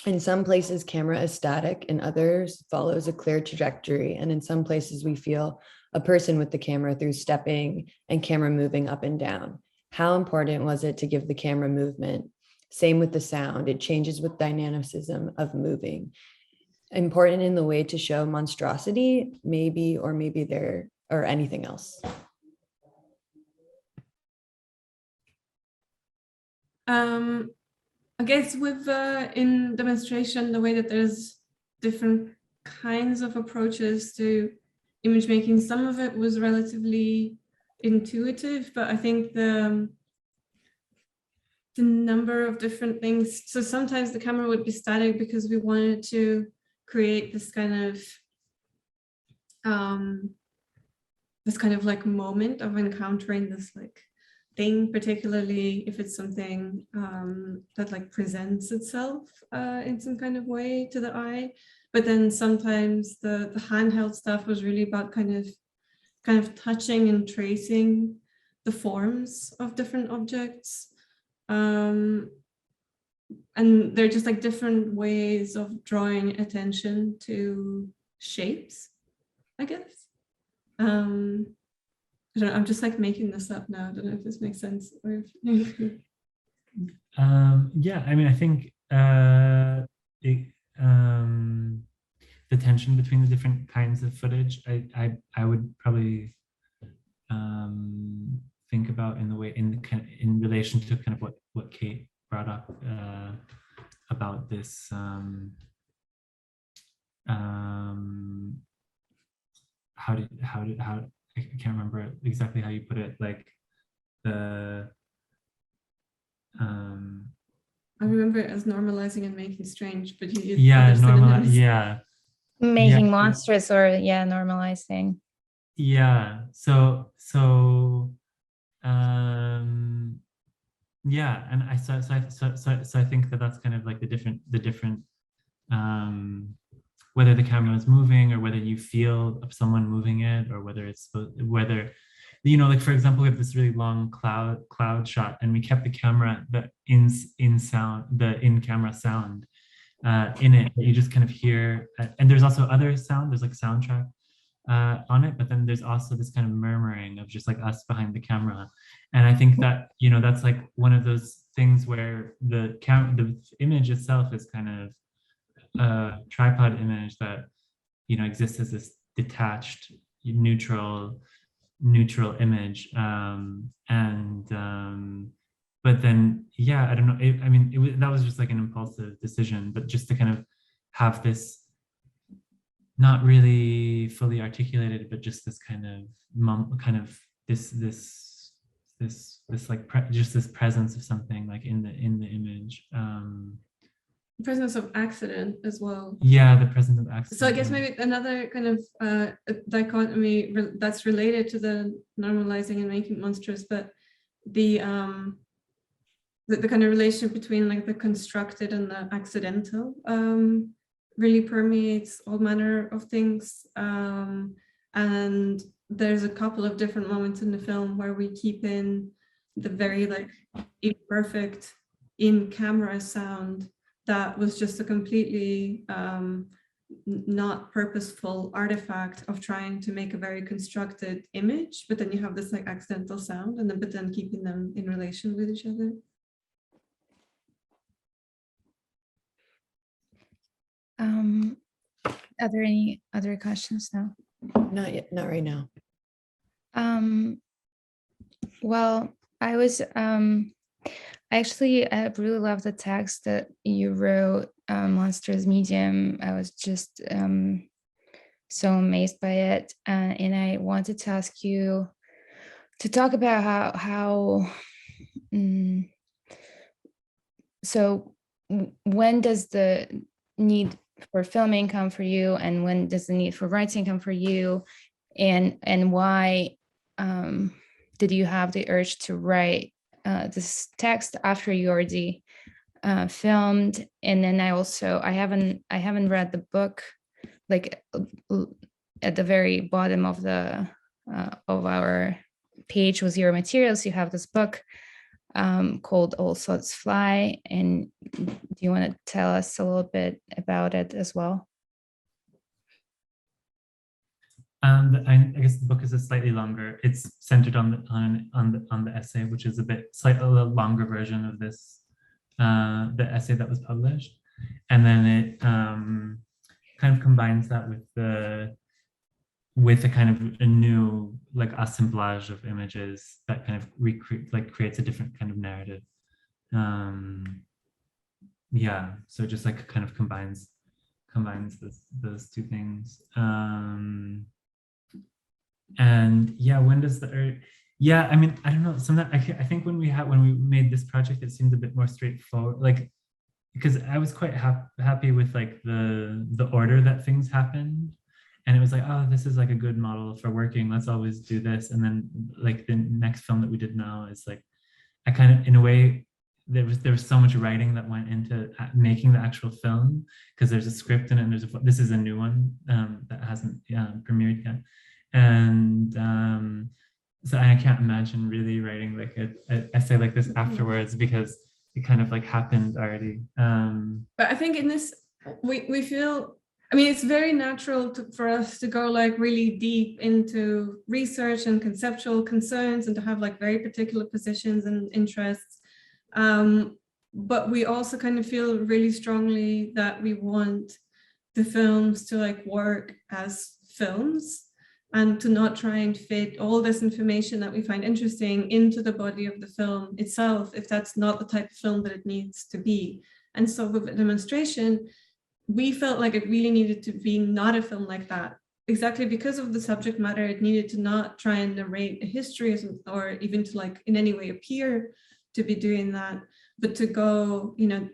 In some places, camera is static, in others follows a clear trajectory. And in some places we feel a person with the camera through stepping and camera moving up and down. How important was it to give the camera movement? Same with the sound, it changes with dynamicism of moving. Important in the way to show monstrosity, maybe, or maybe there, or anything else. I guess with in demonstration, the way that there's different kinds of approaches to image making, some of it was relatively intuitive, but I think the number of different things, so sometimes the camera would be static because we wanted to create this kind of like moment of encountering this like thing, particularly if it's something that like presents itself in some kind of way to the eye. But then sometimes the handheld stuff was really about kind of touching and tracing the forms of different objects. And they're just like different ways of drawing attention to shapes, I guess. I don't know, I'm just like making this up now. I don't know if this makes sense. Or if... Yeah, I mean, I think the tension between the different kinds of footage, I would probably think about in the way, in relation to kind of what Kate brought up about this how I can't remember exactly how you put it, like the I remember it as normalizing and making strange, but you making monstrous, or normalizing. Yeah, so yeah, and I think that's kind of like the different whether the camera is moving or whether you feel someone moving it, or whether like for example, we have this really long cloud shot, and we kept the camera, the in-camera sound in it, you just kind of hear, and there's also other sound, there's like soundtrack on it, but then there's also this kind of murmuring of just like us behind the camera. And I think that, that's like one of those things where the image itself is kind of a tripod image that exists as this detached neutral image, but then I don't know, that was just like an impulsive decision, but just to kind of have this not really fully articulated, but just this kind of this like just this presence of something like in the image. Presence of accident as well. Yeah, the presence of accident. So I guess maybe another kind of dichotomy that's related to the normalizing and making monstrous, but the the kind of relation between like the constructed and the accidental really permeates all manner of things. And there's a couple of different moments in the film where we keep in the very like imperfect in-camera sound that was just a completely not purposeful artifact of trying to make a very constructed image, but then you have this like accidental sound, and then but then keeping them in relation with each other. Are there any other questions now? Not yet, not right now. Well, I really love the text that you wrote, Monsters Medium. I was just so amazed by it. And I wanted to ask you to talk about how so when does the need for filming come for you, and when does the need for writing come for you, and why did you have the urge to write this text after you already filmed? And then I haven't read the book. Like at the very bottom of the of our page was your materials. You have this book called All Thoughts Fly, and do you want to tell us a little bit about it as well? I guess the book is a slightly longer. It's centered on the essay, which is a little longer version of this, the essay that was published, and then it kind of combines that with a kind of a new like assemblage of images that kind of creates a different kind of narrative. Yeah, so it just like kind of combines those two things. And yeah, when does the urge? Yeah, I mean, I don't know. Sometimes I think when we made this project, it seemed a bit more straightforward, like because I was quite happy with like the order that things happened, and it was like, oh, this is like a good model for working. Let's always do this. And then like the next film that we did now is like, I kind of in a way there was so much writing that went into making the actual film, because there's a script in it, and this is a new one that hasn't premiered yet. And so I can't imagine really writing like an essay like this afterwards, because it kind of like happened already. But I think in this, we feel, I mean, it's very natural for us to go like really deep into research and conceptual concerns and to have like very particular positions and interests. But we also kind of feel really strongly that we want the films to like work as films, and to not try and fit all this information that we find interesting into the body of the film itself, if that's not the type of film that it needs to be. And so with the demonstration, we felt like it really needed to be not a film like that. Exactly because of the subject matter, it needed to not try and narrate a history or even to like in any way appear to be doing that, but to go, you know,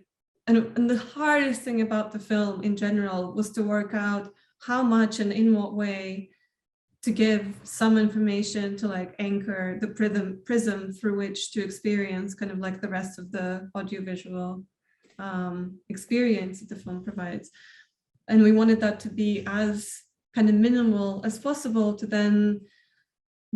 and the hardest thing about the film in general was to work out how much and in what way to give some information to like anchor the prism through which to experience kind of like the rest of the audiovisual experience that the film provides. And we wanted that to be as kind of minimal as possible, to then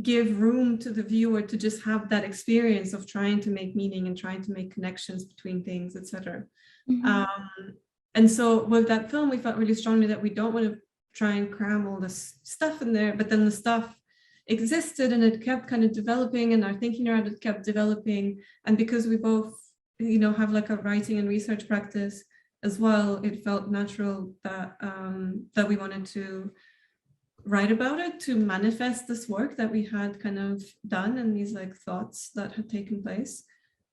give room to the viewer to just have that experience of trying to make meaning and trying to make connections between things, etc. And so with that film, we felt really strongly that we don't want to try and cram all this stuff in there, but then the stuff existed and it kept kind of developing, and our thinking around it kept developing. And because we both, you know, have like a writing and research practice as well, it felt natural that that we wanted to write about it, to manifest this work that we had kind of done and these like thoughts that had taken place.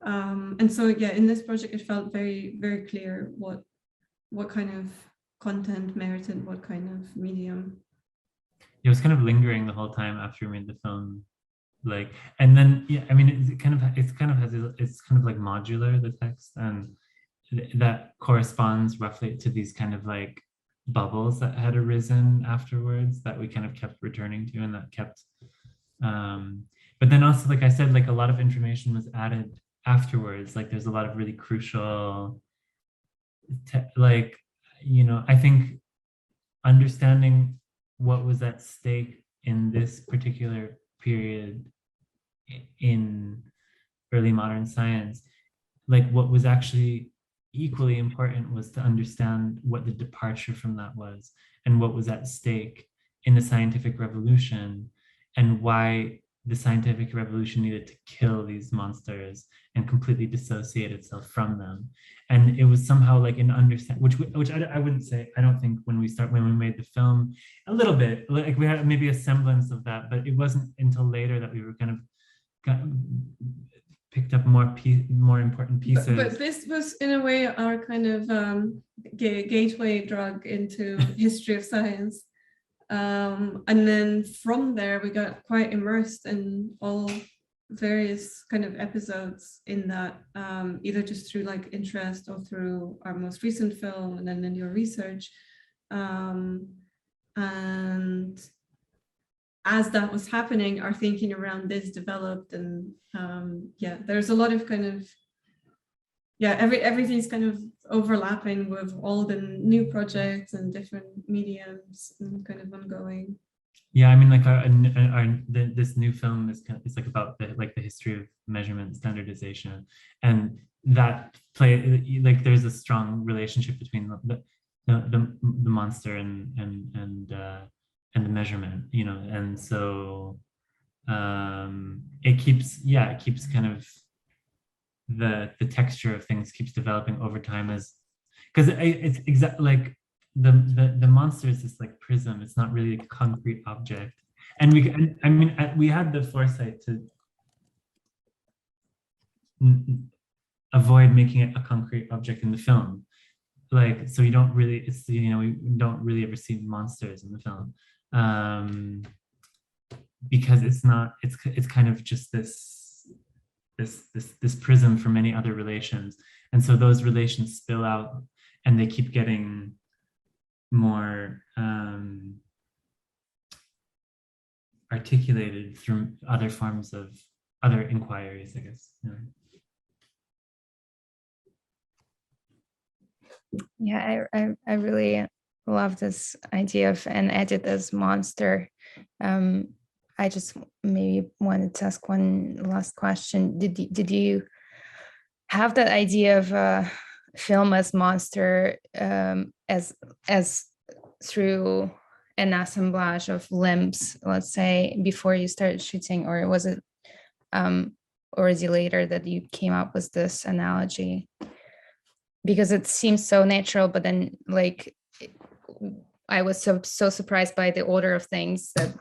And so yeah, in this project, it felt very, very clear what kind of content merited what kind of medium. It was kind of lingering the whole time after we made the film, like, and then yeah, I mean, it's kind of like modular, the text, and that corresponds roughly to these kind of like bubbles that had arisen afterwards that we kind of kept returning to, and that kept but then also, like I said, like a lot of information was added afterwards. Like there's a lot of really crucial, like, you know, I think understanding what was at stake in this particular period in early modern science, like what was actually equally important was to understand what the departure from that was and what was at stake in the scientific revolution, and why the scientific revolution needed to kill these monsters and completely dissociate itself from them. And it was somehow like an understand, which I wouldn't say, I don't think when we made the film, a little bit, like we had maybe a semblance of that, but it wasn't until later that we were kind of picked up more important pieces. But this was in a way our kind of gateway drug into history of science. And then from there, we got quite immersed in all various kind of episodes in that, either just through like interest or through our most recent film and then in your research. And as that was happening, our thinking around this developed, and yeah, there's a lot of kind of, yeah, everything's kind of overlapping with all the new projects and different mediums and kind of ongoing. Yeah, I mean, like this new film is it's like about the history of measurement standardization, and that like there's a strong relationship between the monster and the measurement, you know, and so it keeps kind of the texture of things keeps developing over time, as because it's exactly like the monster is this like prism. It's not really a concrete object, and we had the foresight to avoid making it a concrete object in the film, like so you don't really, it's, you know, we don't really ever see monsters in the film, because it's not, it's kind of just this prism for many other relations, and so those relations spill out and they keep getting more articulated through other forms of other inquiries, I guess. Yeah, I really love this idea of an edit as monster. I just maybe wanted to ask one last question. Did you have that idea of a film as monster as through an assemblage of limbs, let's say, before you started shooting, or was it already later that you came up with this analogy? Because it seems so natural, but then like I was so surprised by the order of things that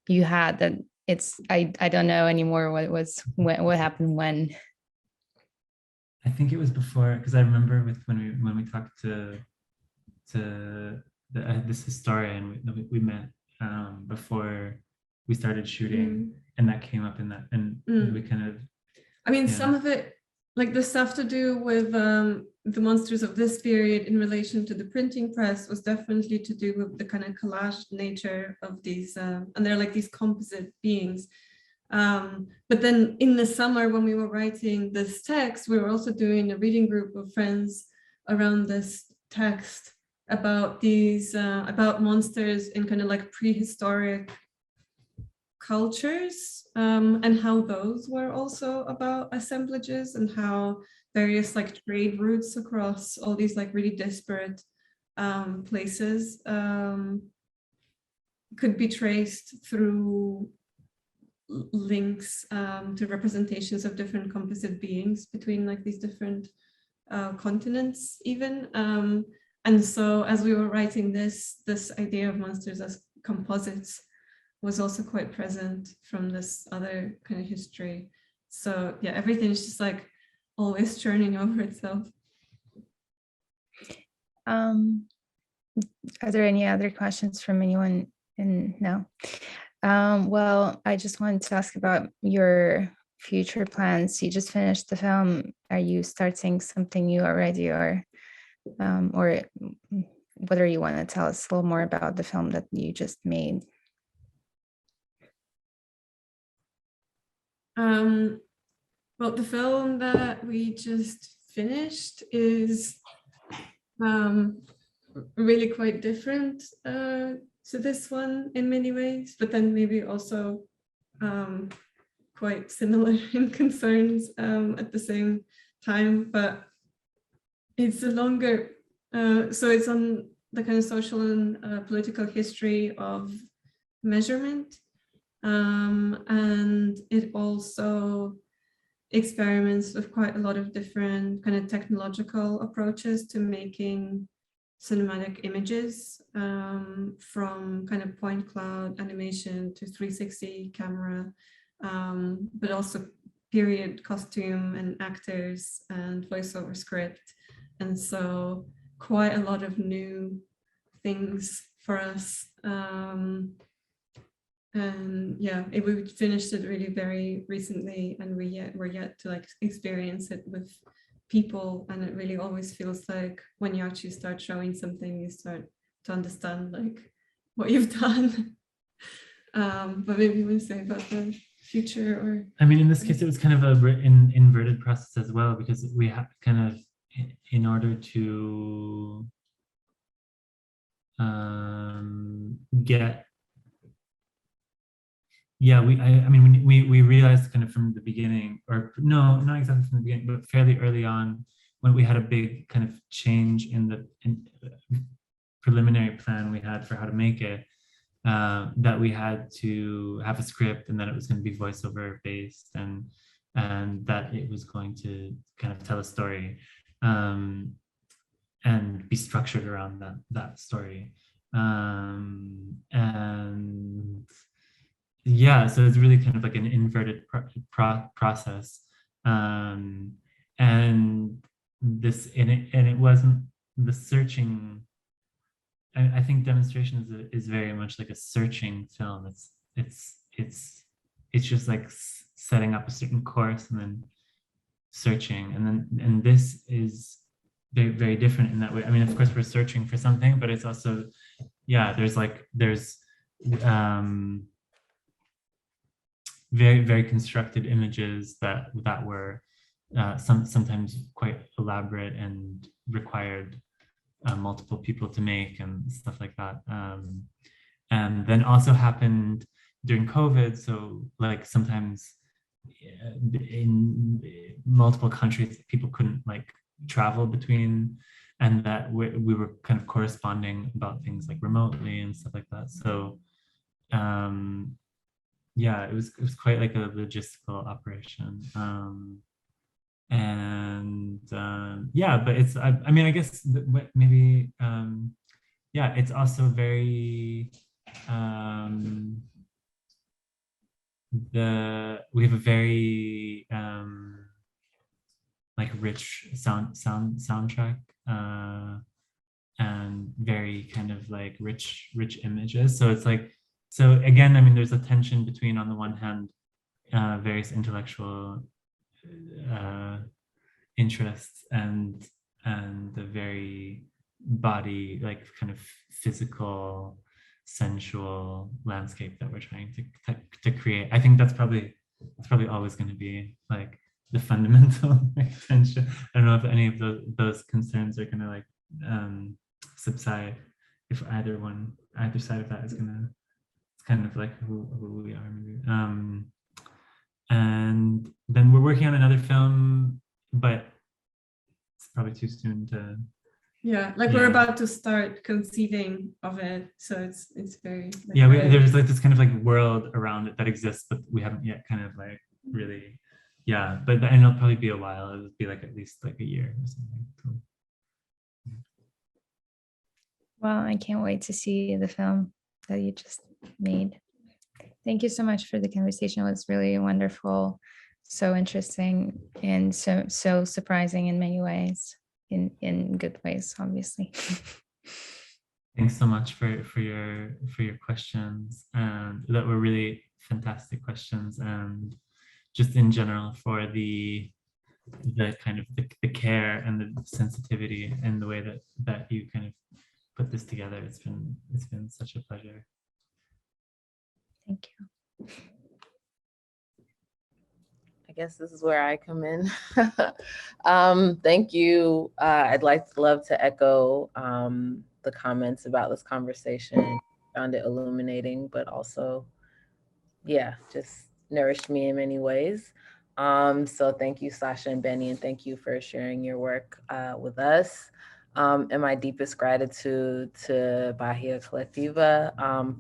you had, that it's I don't know anymore what happened when. I think it was before, because I remember when we talked to this historian we met before we started shooting, and that came up in that, and we kind of, I mean, some of it, like the stuff to do with the monsters of this period in relation to the printing press, was definitely to do with the kind of collage nature of these, and they're like these composite beings. But then in the summer, when we were writing this text, we were also doing a reading group of friends around this text about these, about monsters in kind of like prehistoric cultures, and how those were also about assemblages, and how various like trade routes across all these like really disparate places could be traced through links to representations of different composite beings between like these different continents even. And so as we were writing this idea of monsters as composites was also quite present from this other kind of history. So yeah, everything is just like always churning over itself. Are there any other questions from anyone? No. Well, I just wanted to ask about your future plans. You just finished the film. Are you starting something new already, or whether you want to tell us a little more about the film that you just made? Well, the film that we just finished is really quite different to this one in many ways, but then maybe also quite similar in concerns at the same time. But it's a longer, so it's on the kind of social and political history of measurement. And it also experiments with quite a lot of different kind of technological approaches to making cinematic images, from kind of point cloud animation to 360 camera, but also period costume and actors and voiceover script. And so quite a lot of new things for us. And yeah, we finished it really very recently, and we're yet to like experience it with people. And it really always feels like when you actually start showing something, you start to understand like what you've done. But maybe you want to say about the future, or I mean, in this case, it was kind of an inverted process as well, because we have kind of, in order to get, yeah, I mean, we realized kind of from the beginning, or no, not exactly from the beginning, but fairly early on, when we had a big kind of change in the preliminary plan we had for how to make it, that we had to have a script, and that it was going to be voiceover based, and that it was going to kind of tell a story, and be structured around that story, and yeah, so it's really kind of like an inverted process, and it wasn't the searching. I think Demonstration is very much like a searching film. It's just like setting up a certain course and then searching, and this is very, very different in that way. I mean, of course, we're searching for something, but it's also, yeah, there's very, very constructed images that were sometimes quite elaborate and required multiple people to make and stuff like that. And then also happened during COVID. So like sometimes in multiple countries, people couldn't like travel between, and that we were kind of corresponding about things like remotely and stuff like that. So yeah, it was quite like a logistical operation. Yeah, but it's, I mean, I guess maybe, yeah, it's also very, we have a very like rich soundtrack, and very kind of like rich images. So it's like, so again, I mean, there's a tension between, on the one hand, various intellectual interests and the very body, like kind of physical, sensual landscape that we're trying to create. I think that's probably always going to be like the fundamental like, tension. I don't know if any of those concerns are going to like subside if either side of that is going to, it's kind of like who we are, maybe. And then we're working on another film, but it's probably too soon to. Yeah, like we're about to start conceiving of it, so it's very like, yeah. There's like this kind of like world around it that exists, but we haven't yet kind of like really, yeah. But and it'll probably be a while. It'll be like at least like a year or something. So. Well, I can't wait to see the film that you just made. Thank you so much for the conversation. It was really wonderful, so interesting, and so surprising in many ways, in good ways, obviously. Thanks so much for your questions, and that were really fantastic questions, and just in general for the kind of the care and the sensitivity and the way that you kind of put this together. It's been such a pleasure. Thank you. guess this is where I come in. Thank you. Love to echo the comments about this conversation. Found it illuminating, but also, yeah, just nourished me in many ways. So thank you, Sasha and Beny, and thank you for sharing your work with us. And my deepest gratitude to Bahía Colectiva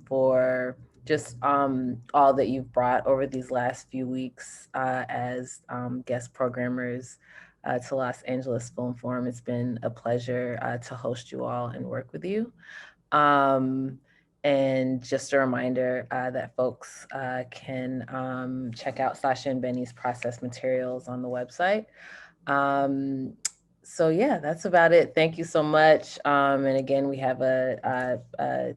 for just all that you've brought over these last few weeks as guest programmers to Los Angeles Filmforum. It's been a pleasure to host you all and work with you. And just a reminder that folks can check out Sasha and Beny's process materials on the website. So yeah, that's about it. Thank you so much. And again, we have a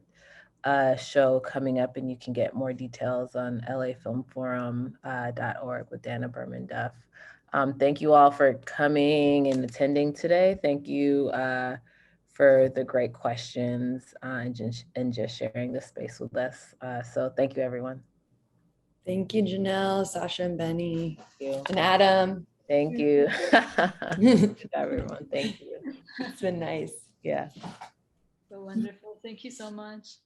show coming up, and you can get more details on lafilmforum.org with Dana Berman Duff. Thank you all for coming and attending today. Thank you for the great questions and just sharing this space with us. So thank you, everyone. Thank you, Janelle, Sasha, and Beny, Thank you. and Adam. Thank you. Everyone, thank you. It's been nice. Yeah. So wonderful. Thank you so much.